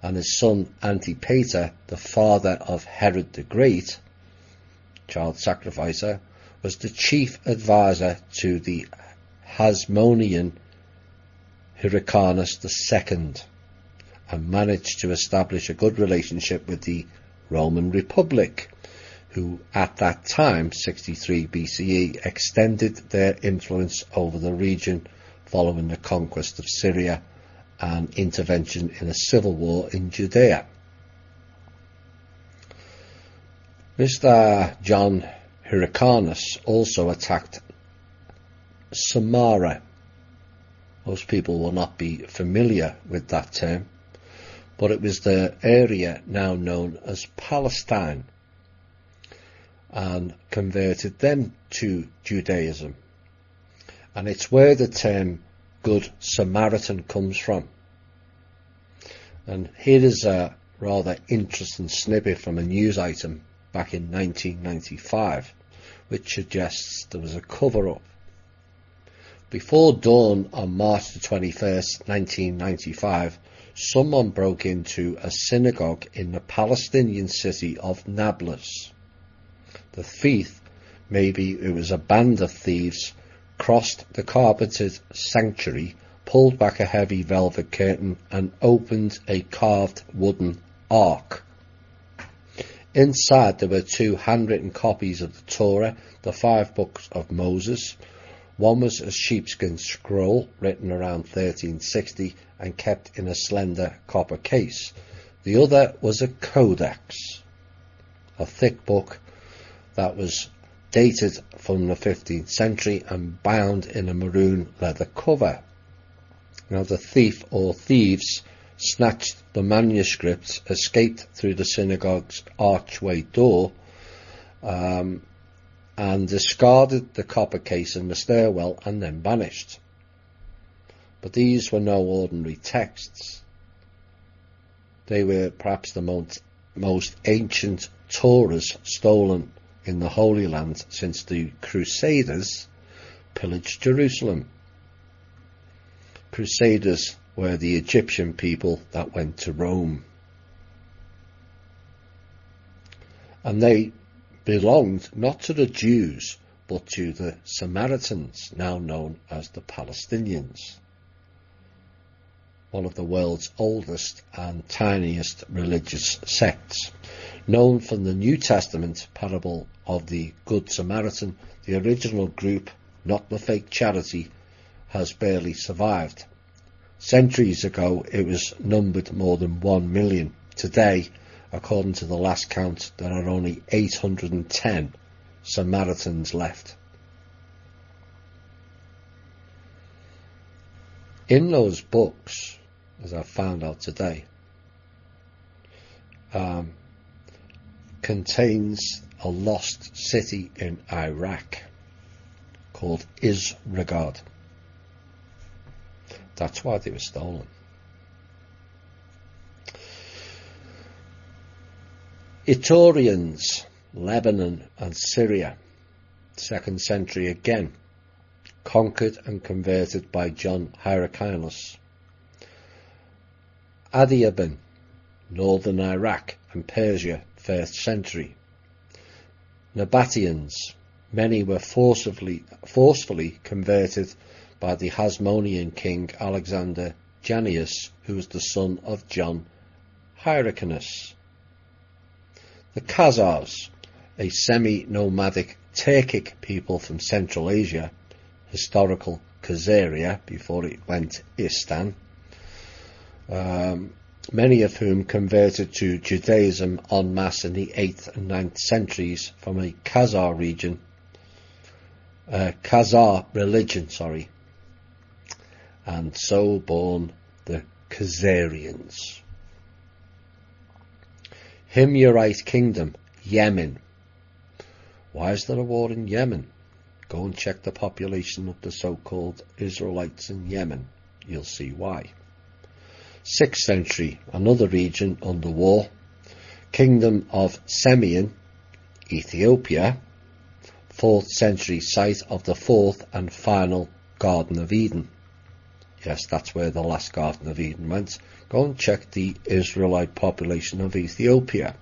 and his son Antipater, the father of Herod the Great, child sacrificer, was the chief advisor to the Hasmonean Hyrcanus II, and managed to establish a good relationship with the Roman Republic, who at that time, 63 BCE, extended their influence over the region following the conquest of Syria and intervention in a civil war in Judea. Mr. John Hyrcanus also attacked Samaria. Most people will not be familiar with that term, but it was the area now known as Palestine. and converted them to Judaism. And it's where the term Good Samaritan comes from. And here is a rather interesting snippet from a news item back in 1995, which suggests there was a cover-up. Before dawn on March the 21st, 1995, someone broke into a synagogue in the Palestinian city of Nablus. The thief, maybe it was a band of thieves, crossed the carpeted sanctuary, pulled back a heavy velvet curtain and opened a carved wooden ark. Inside there were 2 handwritten copies of the Torah, the 5 books of Moses. One was a sheepskin scroll written around 1360 and kept in a slender copper case. The other was a codex, a thick book that was dated from the 15th century and bound in a maroon leather cover. Now the thief or thieves snatched the manuscripts, escaped through the synagogue's archway door, and discarded the copper case in the stairwell and then vanished. But these were no ordinary texts. They were perhaps the most ancient Torahs stolen in the Holy Land since the Crusaders pillaged Jerusalem. Crusaders were the Egyptian people that went to Rome. And they belonged not to the Jews, but to the Samaritans, now known as the Palestinians, one of the world's oldest and tiniest religious sects. Known from the New Testament parable of the Good Samaritan, the original group, not the fake charity, has barely survived. Centuries ago it was numbered more than 1 million. Today, according to the last count, there are only 810 Samaritans left. In those books, as I found out today, contains a lost city in Iraq called Isregard. That's why they were stolen. Etrurians, Lebanon and Syria, 2nd century again, conquered and converted by John Hyrcanus. Adiabin, northern Iraq and Persia, 1st century. Nabateans, many were forcefully converted by the Hasmonean king Alexander Jannaeus, who was the son of John Hyrcanus. The Khazars, a semi-nomadic Turkic people from Central Asia, historical Khazaria before it went Istan, many of whom converted to Judaism en masse in the 8th and 9th centuries from a Khazar religion, and so born the Khazarians. Himyarite Kingdom, Yemen. Why is there a war in Yemen? Go and check the population of the so-called Israelites in Yemen. You'll see why. 6th century, another region under war. Kingdom of Semyon, Ethiopia. 4th century, site of the 4th and final Garden of Eden. Yes, that's where the last Garden of Eden went. Go and check the Israelite population of Ethiopia.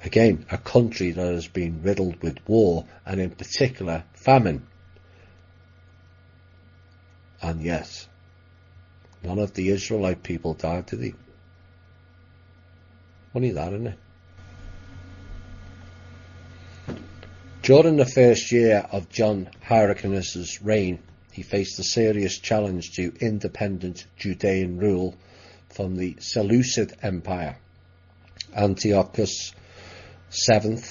Again, a country that has been riddled with war, and in particular famine. And yes, none of the Israelite people died, did they? Funny that, isn't it? During the first year of John Hyrcanus' reign, he faced a serious challenge to independent Judean rule from the Seleucid Empire. Antiochus VII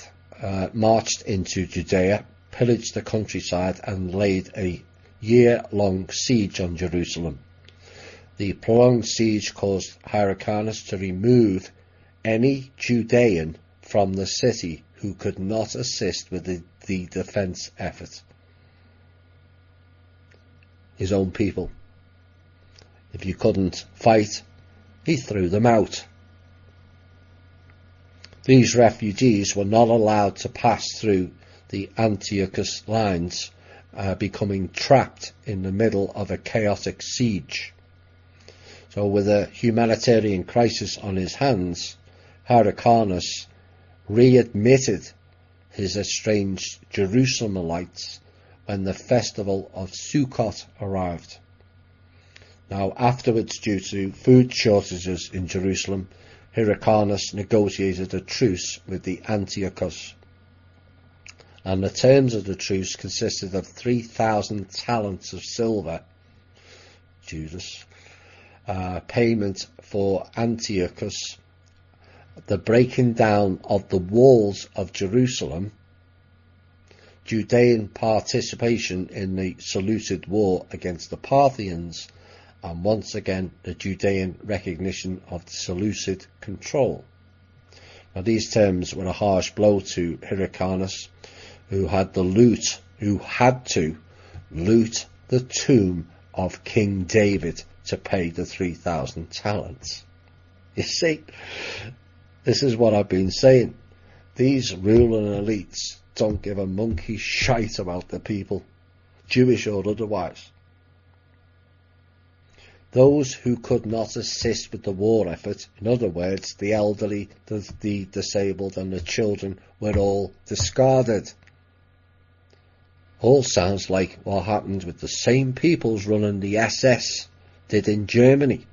marched into Judea, pillaged the countryside and laid a year-long siege on Jerusalem. The prolonged siege caused Hyrcanus to remove any Judean from the city who could not assist with the defence effort. His own people. If you couldn't fight, he threw them out. These refugees were not allowed to pass through the Antiochus lines, becoming trapped in the middle of a chaotic siege. So with a humanitarian crisis on his hands, Hyrcanus readmitted his estranged Jerusalemites when the festival of Sukkot arrived. Now, afterwards, due to food shortages in Jerusalem, Hyrcanus negotiated a truce with the Antiochus, and the terms of the truce consisted of 3,000 talents of silver, payment for Antiochus, the breaking down of the walls of Jerusalem, Judean participation in the Seleucid war against the Parthians, and once again the Judean recognition of the Seleucid control. Now, these terms were a harsh blow to Hyrcanus, who had to loot the tomb of King David to pay the 3,000 talents. You see, this is what I've been saying. These ruling elites don't give a monkey shite about the people, Jewish or otherwise. Those who could not assist with the war effort, in other words, the elderly, the disabled and the children, were all discarded. All sounds like what happened with the same peoples running the SS did in Germany,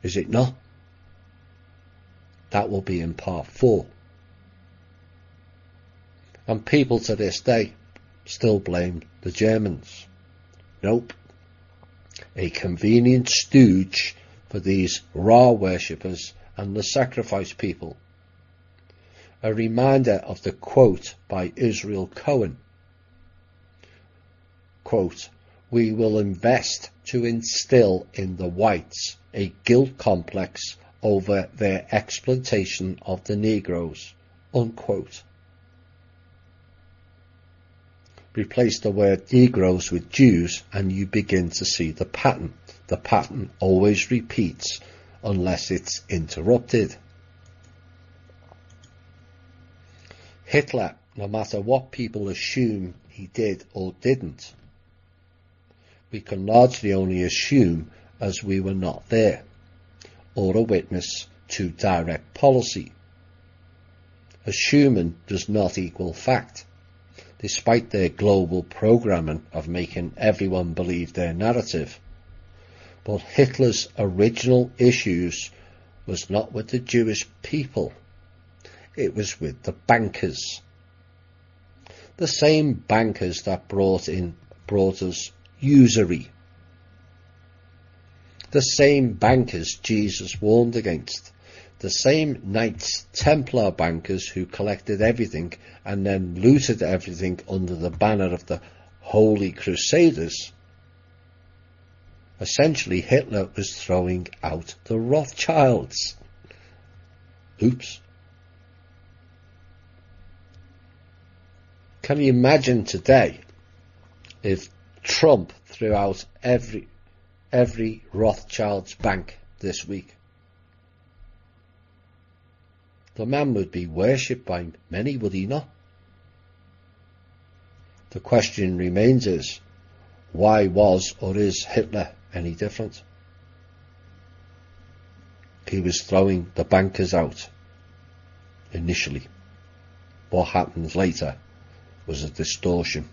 is it not? That will be in part 4. And people to this day still blame the Germans. Nope. A convenient stooge for these Ra worshippers and the sacrifice people. A reminder of the quote by Israel Cohen. Quote, "We will invest to instill in the whites a guilt complex over their exploitation of the Negroes." Unquote. Replace the word Negroes with Jews and you begin to see the pattern. The pattern always repeats unless it's interrupted. Hitler, no matter what people assume he did or didn't, we can largely only assume as we were not there, or a witness to direct policy. Assuming does not equal fact, despite their global programming of making everyone believe their narrative. But Hitler's original issues was not with the Jewish people, it was with the bankers. The same bankers that brought us usury. The same bankers Jesus warned against. The same Knights Templar bankers who collected everything and then looted everything under the banner of the Holy Crusaders. Essentially, Hitler was throwing out the Rothschilds. Oops. Can you imagine today if Trump threw out every Rothschild's bank this week? The man would be worshipped by many, would he not? The question remains is, why was or is Hitler any different? He was throwing the bankers out initially. What happens later was a distortion.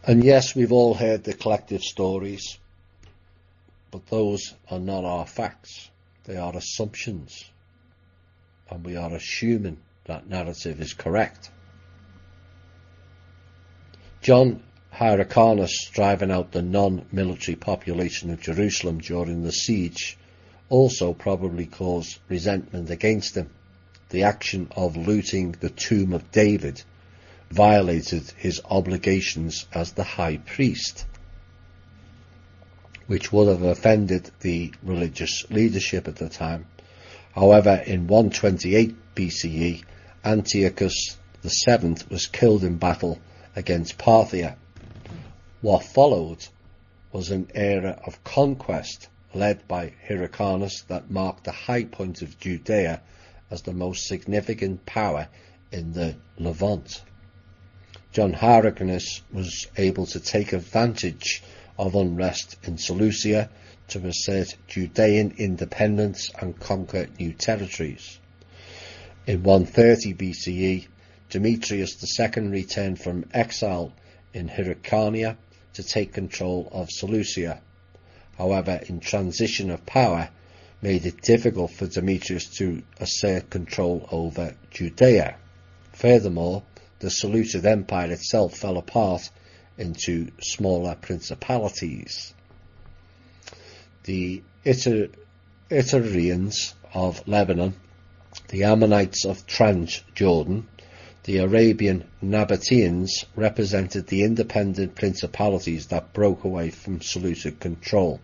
And yes, we've all heard the collective stories, but those are not our facts. They are assumptions, and we are assuming that narrative is correct. John Hyrcanus driving out the non-military population of Jerusalem during the siege also probably caused resentment against him. The action of looting the tomb of David violated his obligations as the high priest, which would have offended the religious leadership at the time. However, in 128 BCE, Antiochus VII was killed in battle against Parthia. What followed was an era of conquest led by Hyrcanus that marked the high point of Judea as the most significant power in the Levant. John Hyrcanus was able to take advantage of unrest in Seleucia to assert Judean independence and conquer new territories. In 130 BCE, Demetrius II returned from exile in Hyrcania to take control of Seleucia. However, in transition of power, made it difficult for Demetrius to assert control over Judea. Furthermore, the Seleucid Empire itself fell apart into smaller principalities. The Itareans of Lebanon, the Ammonites of Transjordan, the Arabian Nabateans represented the independent principalities that broke away from Seleucid control.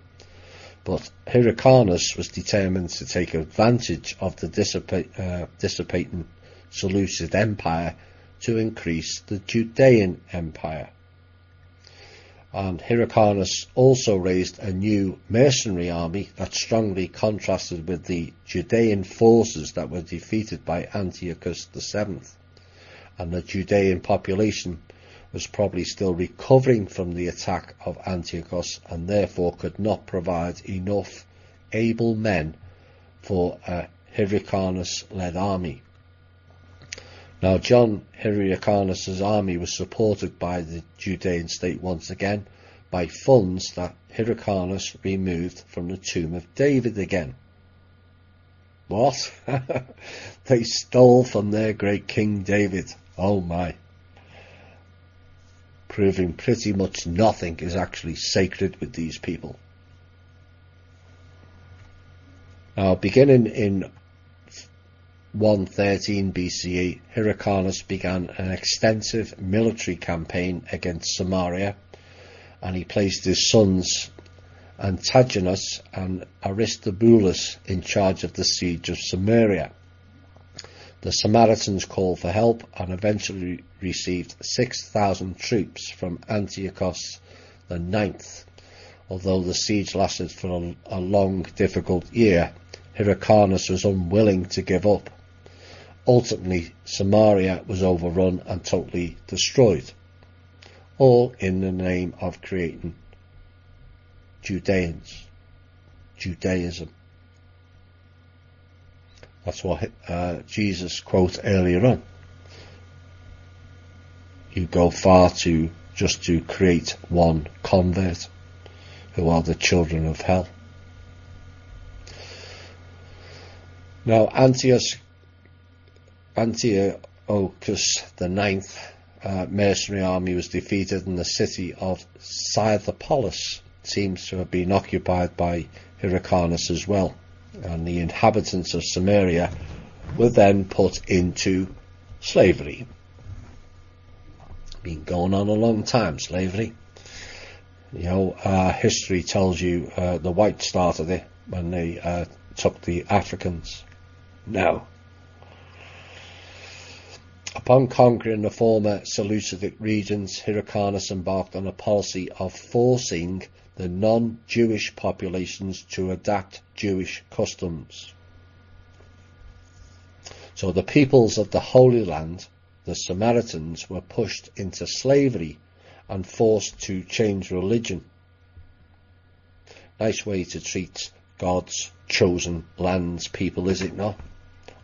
But Hyrcanus was determined to take advantage of the dissipating Seleucid Empire to increase the Judean Empire. And Hyrcanus also raised a new mercenary army that strongly contrasted with the Judean forces that were defeated by Antiochus VII. And the Judean population was probably still recovering from the attack of Antiochus and therefore could not provide enough able men for a Hyrcanus-led army. Now, John Hyrcanus' army was supported by the Judean state once again by funds that Hyrcanus removed from the tomb of David again. What? They stole from their great King David. Oh my. Proving pretty much nothing is actually sacred with these people. Now, beginning in 113 BCE, Hyrcanus began an extensive military campaign against Samaria, and he placed his sons Antigonus and Aristobulus in charge of the siege of Samaria. The Samaritans called for help and eventually received 6,000 troops from Antiochus IX. Although the siege lasted for a long, difficult year, Hyrcanus was unwilling to give up. Ultimately, Samaria was overrun and totally destroyed, all in the name of creating Judaism. That's what Jesus quotes earlier on. You go far just to create one convert, who are the children of hell. Now, Antiochus IX mercenary army was defeated, and the city of Scythopolis seems to have been occupied by Hyrcanus as well, and the inhabitants of Samaria were then put into slavery. Been going on a long time, slavery. You know, history tells you the whites started it when they took the Africans. Now, upon conquering the former Seleucid regions, Hyrcanus embarked on a policy of forcing the non-Jewish populations to adapt Jewish customs. So the peoples of the Holy Land, the Samaritans, were pushed into slavery and forced to change religion. Nice way to treat God's chosen land's people, is it not?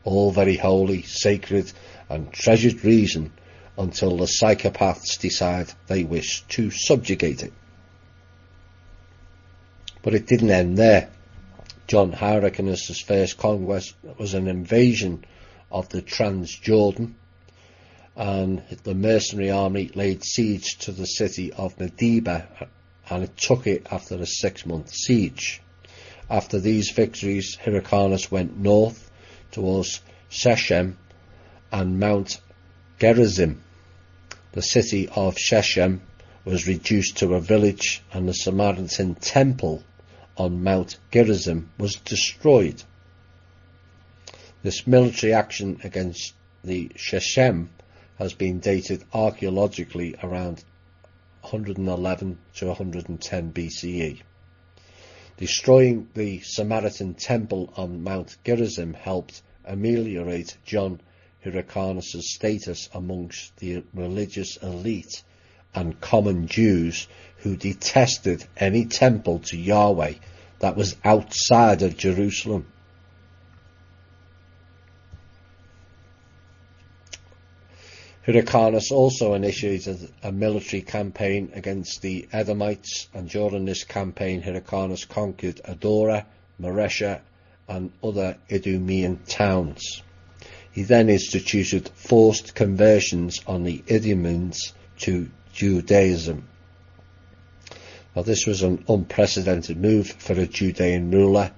All very holy, sacred and treasured reason, until the psychopaths decide they wish to subjugate it. But it didn't end there. John Hyrcanus' first conquest was an invasion of the Transjordan, and the mercenary army laid siege to the city of Medeba, and it took it after a 6-month siege. After these victories, Hyrcanus went north towards Shechem and Mount Gerizim. The city of Shechem was reduced to a village, and the Samaritan temple on Mount Gerizim was destroyed. This military action against the Shechem has been dated archaeologically around 111 to 110 BCE. Destroying the Samaritan temple on Mount Gerizim helped ameliorate John Hyrcanus' status amongst the religious elite and common Jews who detested any temple to Yahweh that was outside of Jerusalem. Hyrcanus also initiated a military campaign against the Edomites, and during this campaign Hyrcanus conquered Adora, Maresha and other Idumean towns. He then instituted forced conversions on the Idumeans to Judaism. Now this was an unprecedented move for a Judean ruler,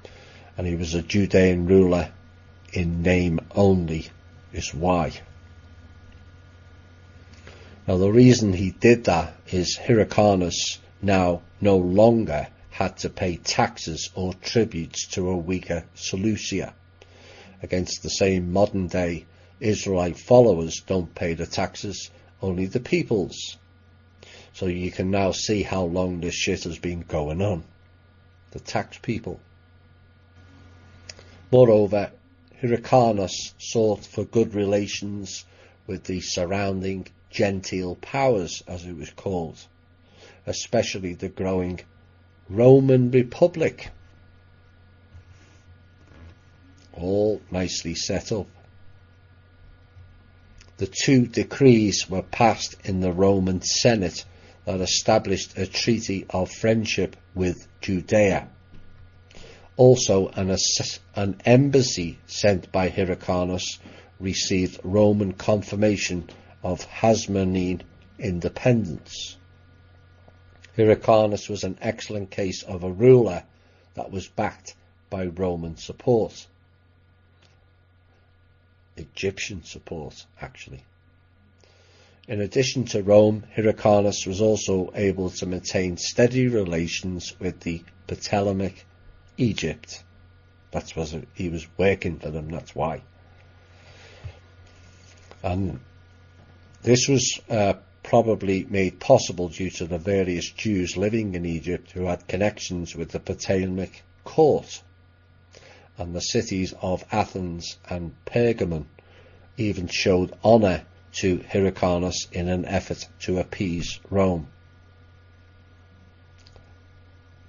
and he was a Judean ruler in name only, is why. Now the reason he did that is Hyrcanus now no longer had to pay taxes or tributes to a weaker Seleucia. Against the same modern day Israelite followers don't pay the taxes, only the peoples. So you can now see how long this shit has been going on. The tax people. Moreover, Hyrcanus sought for good relations with the surrounding Gentile powers, as it was called, especially the growing Roman Republic. All nicely set up. The 2 decrees were passed in the Roman Senate that established a treaty of friendship with Judea. Also, an embassy sent by Hyrcanus received Roman confirmation of Hasmonean independence. Hyrcanus was an excellent case of a ruler that was backed by Roman support. Egyptian support, actually. In addition to Rome, Hyrcanus was also able to maintain steady relations with the Ptolemaic Egypt. That's what he was working for them, that's why. And this was probably made possible due to the various Jews living in Egypt who had connections with the Ptolemaic court. And the cities of Athens and Pergamon even showed honour to Hyrcanus in an effort to appease Rome.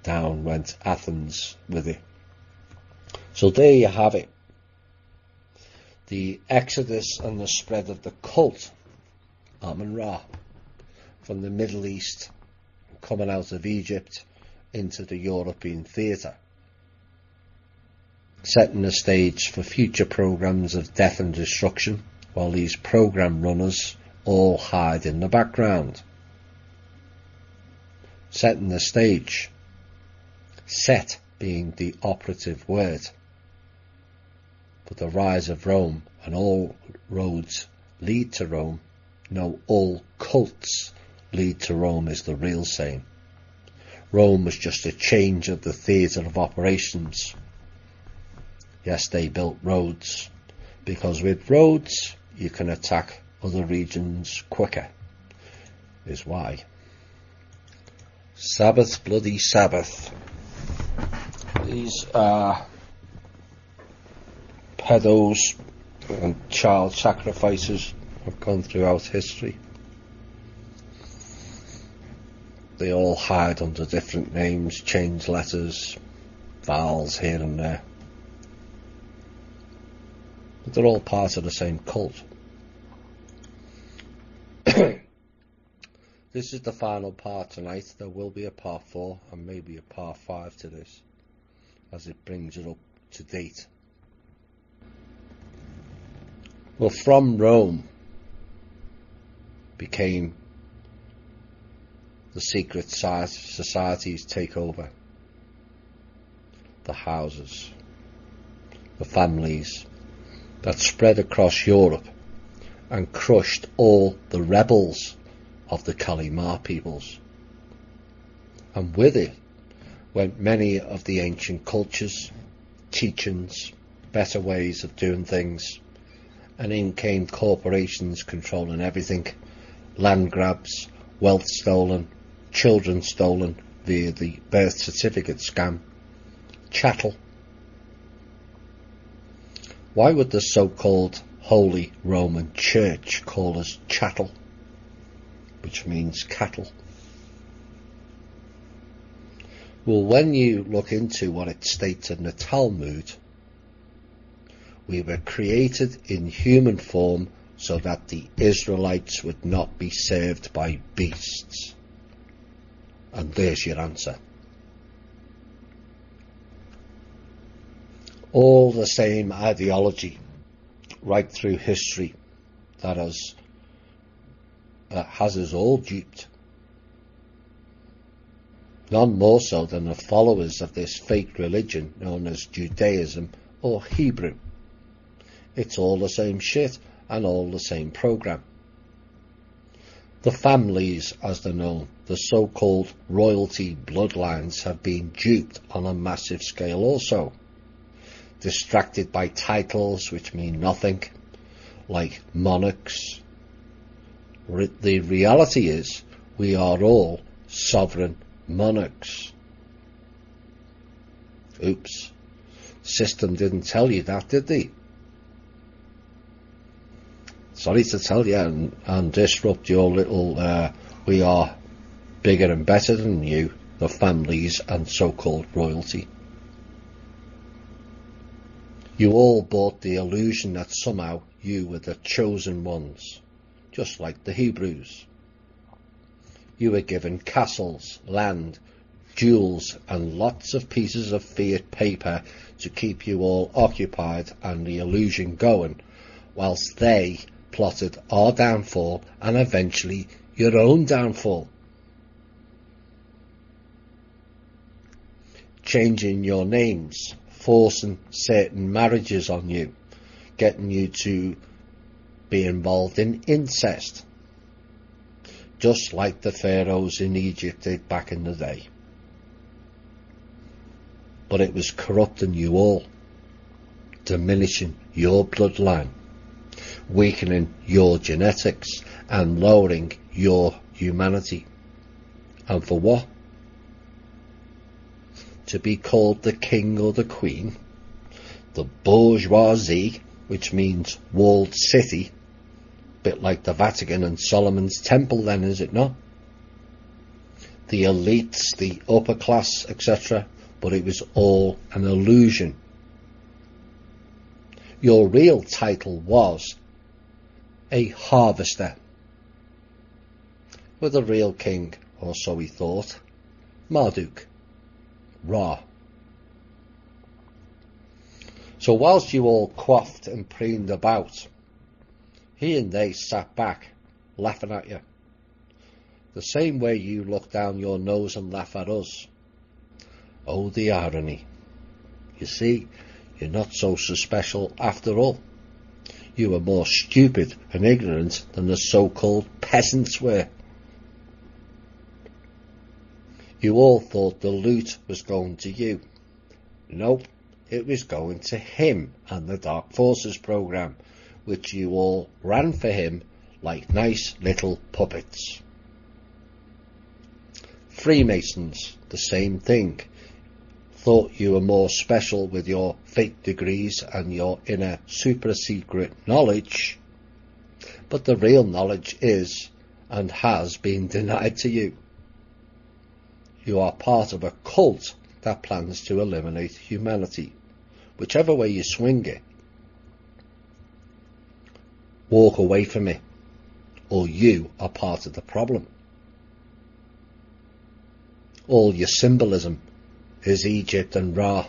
Down went Athens with it. So there you have it. The exodus and the spread of the cult, Amun-Ra, from the Middle East, coming out of Egypt into the European theatre, setting the stage for future programs of death and destruction, while these program runners all hide in the background. Setting the stage. Set being the operative word. But the rise of Rome, and all roads lead to Rome, no, all cults lead to Rome is the real saying. Rome was just a change of the theatre of operations. Yes, they built roads, because with roads you can attack other regions quicker, is why. Sabbath, bloody Sabbath. These are pedos and child sacrifices have gone throughout history. They all hide under different names, change letters, vowels here and there. But they're all part of the same cult. This is the final part tonight. There will be a part 4 and maybe a part 5 to this, as it brings it up to date. Well, from Rome became the secret societies take over. The houses, the families that spread across Europe and crushed all the rebels of the Kalimar peoples. And with it went many of the ancient cultures, teachings, better ways of doing things, and in came corporations controlling everything, land grabs, wealth stolen, children stolen via the birth certificate scam, chattel. Why would the so-called Holy Roman Church call us chattel, which means cattle? Well, when you look into what it states in the Talmud, we were created in human form so that the Israelites would not be served by beasts. And there's your answer. All the same ideology right through history that has us all duped. None more so than the followers of this fake religion known as Judaism or Hebrew. It's all the same shit and all the same program. The families, as they're known, the so-called royalty bloodlines, have been duped on a massive scale also. Distracted by titles which mean nothing, like monarchs. The reality is we are all sovereign monarchs. Oops. System didn't tell you that, did they? Sorry to tell you and disrupt your little we are bigger and better than you, the families and so-called royalty. You all bought the illusion that somehow you were the chosen ones, just like the Hebrews. You were given castles, land, jewels and lots of pieces of fiat paper to keep you all occupied and the illusion going, whilst they plotted our downfall and eventually your own downfall. Changing your names, forcing certain marriages on you, getting you to be involved in incest, just like the pharaohs in Egypt did back in the day. But it was corrupting you all, diminishing your bloodline, weakening your genetics and lowering your humanity. And for what? To be called the king or the queen, the bourgeoisie, which means walled city, bit like the Vatican and Solomon's Temple then, is it not? The elites, the upper class, etc., but it was all an illusion. Your real title was a harvester. With a real king, or so he thought, Marduk, Ra. So whilst you all quaffed and preened about, he and they sat back, laughing at you. The same way you look down your nose and laugh at us. Oh, the irony. You see, you're not so special after all. You were more stupid and ignorant than the so-called peasants were. You all thought the loot was going to you. Nope, it was going to him and the Dark Forces program, which you all ran for him like nice little puppets. Freemasons, the same thing. Thought you were more special with your fake degrees and your inner super secret knowledge, but the real knowledge is and has been denied to you. You are part of a cult that plans to eliminate humanity. Whichever way you swing it, walk away from it, or you are part of the problem. All your symbolism is Egypt and Ra,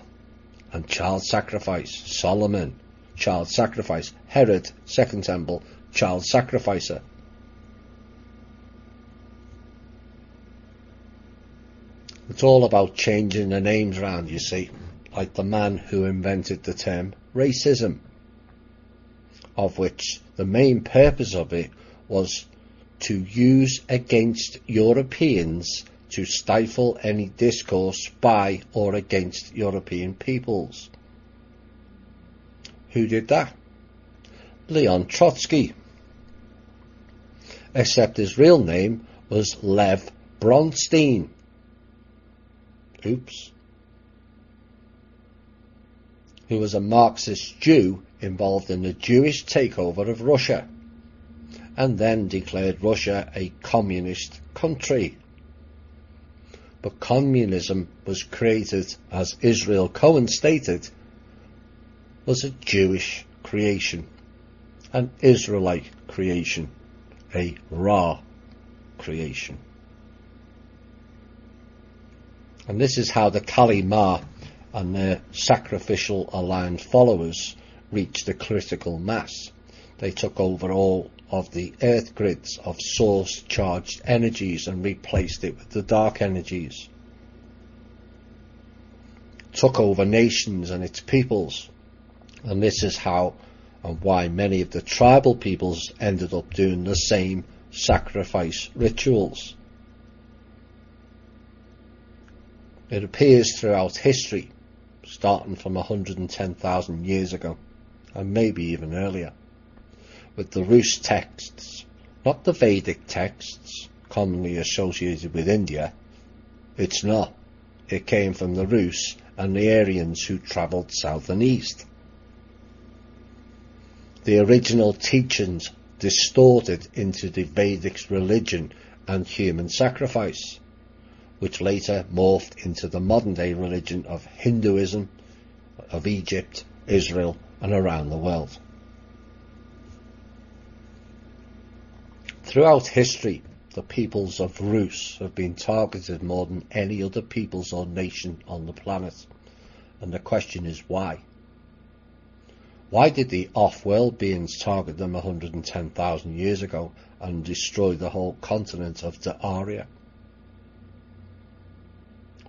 and child sacrifice, Solomon, child sacrifice, Herod, Second Temple, child sacrificer. It's all about changing the names round, you see, like the man who invented the term racism, of which the main purpose of it was to use against Europeans to stifle any discourse by or against European peoples. Who did that? Leon Trotsky. Except his real name was Lev Bronstein. Oops. Who was a Marxist Jew involved in the Jewish takeover of Russia, and then declared Russia a communist country. But communism was created, as Israel Cohen stated, was a Jewish creation, an Israelite creation, a Ra creation. And this is how the Kali Ma and their sacrificial aligned followers reached the critical mass. They took over all of the earth grids of source charged energies and replaced it with the dark energies. Took over nations and its peoples. And this is how and why many of the tribal peoples ended up doing the same sacrifice rituals. It appears throughout history, starting from 110,000 years ago, and maybe even earlier, with the Rus texts, not the Vedic texts commonly associated with India. It's not. It came from the Rus and the Aryans who travelled south and east. The original teachings distorted into the Vedic religion and human sacrifice, which later morphed into the modern day religion of Hinduism, of Egypt, Israel, and around the world. Throughout history, the peoples of Rus have been targeted more than any other peoples or nation on the planet. And the question is why? Why did the off-world beings target them 110,000 years ago and destroy the whole continent of the Arya?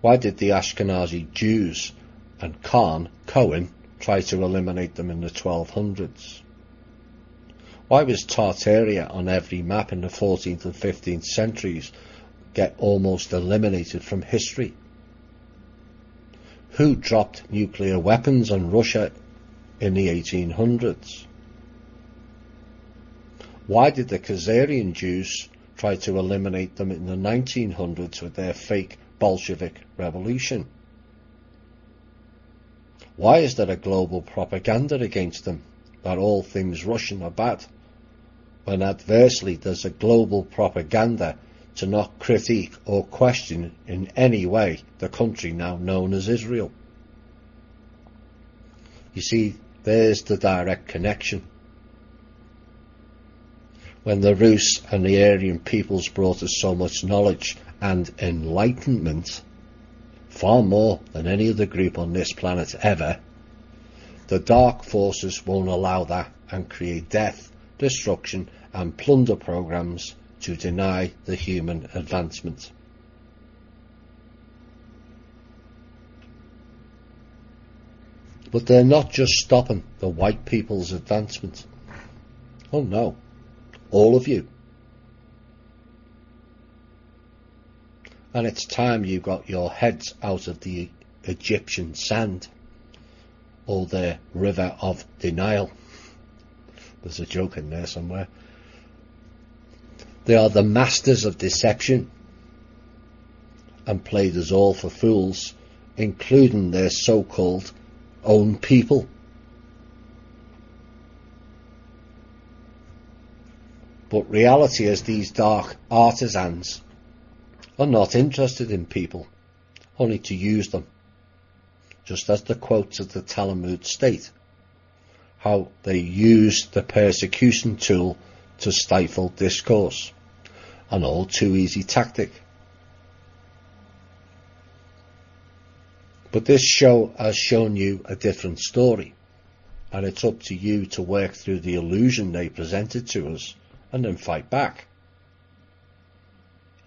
Why did the Ashkenazi Jews and Cohen try to eliminate them in the 1200s? Why was Tartaria on every map in the 14th and 15th centuries get almost eliminated from history? Who dropped nuclear weapons on Russia in the 1800s? Why did the Khazarian Jews try to eliminate them in the 1900s with their fake Bolshevik revolution? Why is there a global propaganda against them, that all things Russian are bad, when adversely there's a global propaganda to not critique or question in any way the country now known as Israel? You see, there's the direct connection. When the Rus and the Aryan peoples brought us so much knowledge and enlightenment, far more than any other group on this planet ever, the dark forces won't allow that and create death, destruction and plunder programs to deny the human advancement. But they're not just stopping the white people's advancement. Oh no, all of you. And it's time you got your heads out of the Egyptian sand, or their river of denial. There's a joke in there somewhere. They are the masters of deception and played us all for fools, including their so-called own people. But reality is these dark artisans are not interested in people, only to use them, just as the quotes of the Talmud state, how they used the persecution tool to stifle discourse, an all too easy tactic. But this show has shown you a different story, and it's up to you to work through the illusion they presented to us and then fight back.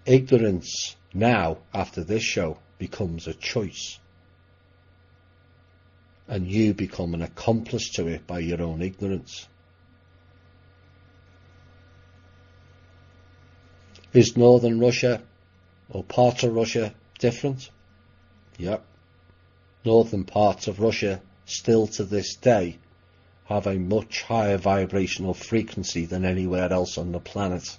Ignorance now, after this show, becomes a choice, and you become an accomplice to it by your own ignorance. Is northern Russia or parts of Russia different? Yep. Northern parts of Russia still to this day have a much higher vibrational frequency than anywhere else on the planet,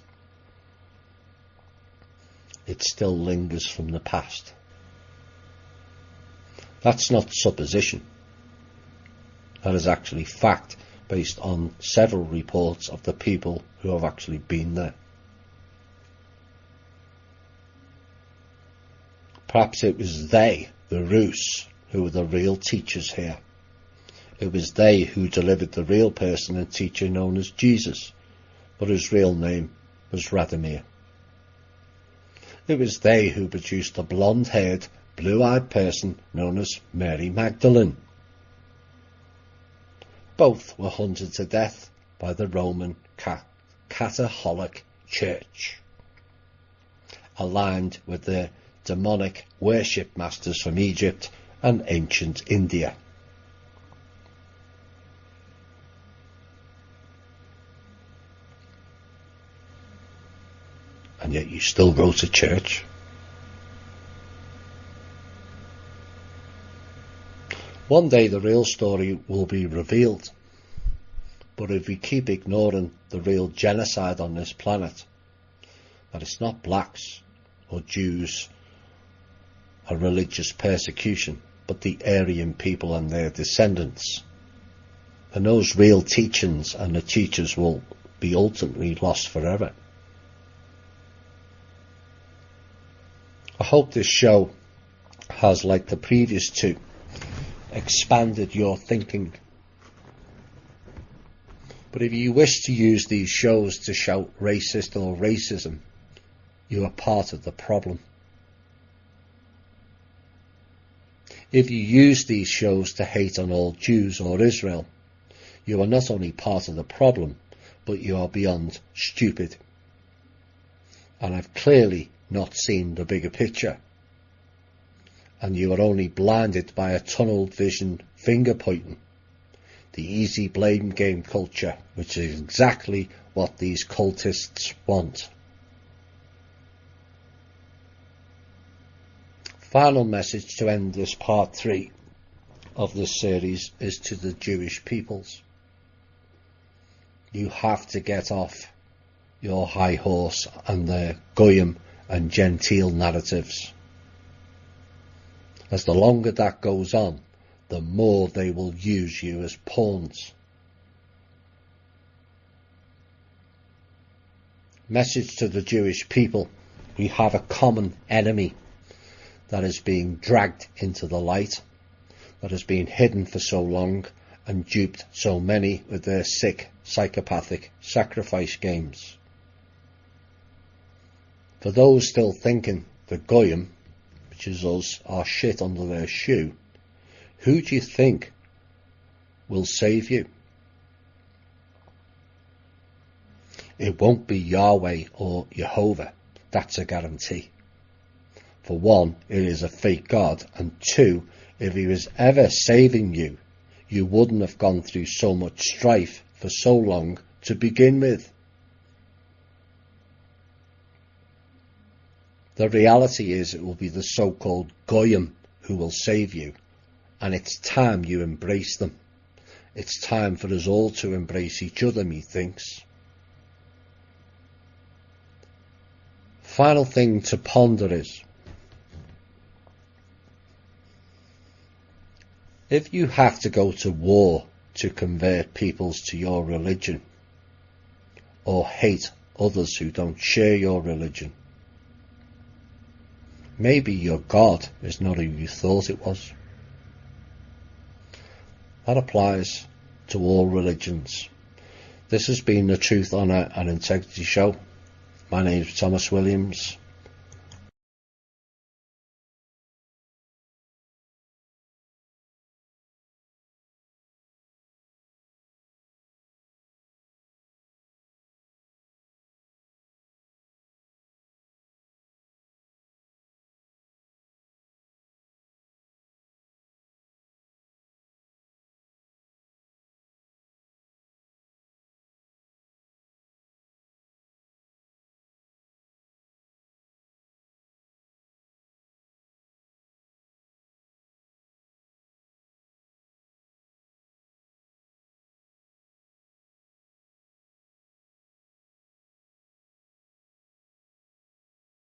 it still lingers from the past. That's not supposition. That is actually fact, based on several reports of the people who have actually been there. Perhaps it was they, the Rus, who were the real teachers here. It was they who delivered the real person and teacher known as Jesus, but whose real name was Radomir. It was they who produced the blonde-haired, blue-eyed person known as Mary Magdalene. Both were hunted to death by the Roman Catholic Church, aligned with their demonic worship masters from Egypt and ancient India. And yet you still go to church. One day the real story will be revealed. But if we keep ignoring the real genocide on this planet, that it's not blacks or Jews or religious persecution, but the Aryan people and their descendants, then those real teachings and the teachers will be ultimately lost forever. I hope this show has, like the previous two, expanded your thinking. But if you wish to use these shows to shout racist or racism, you are part of the problem. If you use these shows to hate on all Jews or Israel, you are not only part of the problem, but you are beyond stupid. And I've clearly not seen the bigger picture. And you are only blinded by a tunneled vision finger pointing. The easy blame game culture, which is exactly what these cultists want. Final message to end this part 3 of this series is to the Jewish peoples. You have to get off your high horse and their goyim and gentile narratives. As the longer that goes on, the more they will use you as pawns. Message to the Jewish people: we have a common enemy that is being dragged into the light, that has been hidden for so long and duped so many with their sick, psychopathic sacrifice games. For those still thinking the goyim, which is us, are shit under their shoe, who do you think will save you? It won't be Yahweh or Jehovah, that's a guarantee. For one, it is a fake God, and two, if he was ever saving you, you wouldn't have gone through so much strife for so long to begin with. The reality is it will be the so-called goyim who will save you, and it's time you embrace them. It's time for us all to embrace each other, methinks. Final thing to ponder is, if you have to go to war to convert peoples to your religion, or hate others who don't share your religion, maybe your God is not who you thought it was. That applies to all religions. This has been the Truth, Honour and Integrity Show. My name is Thomas Williams.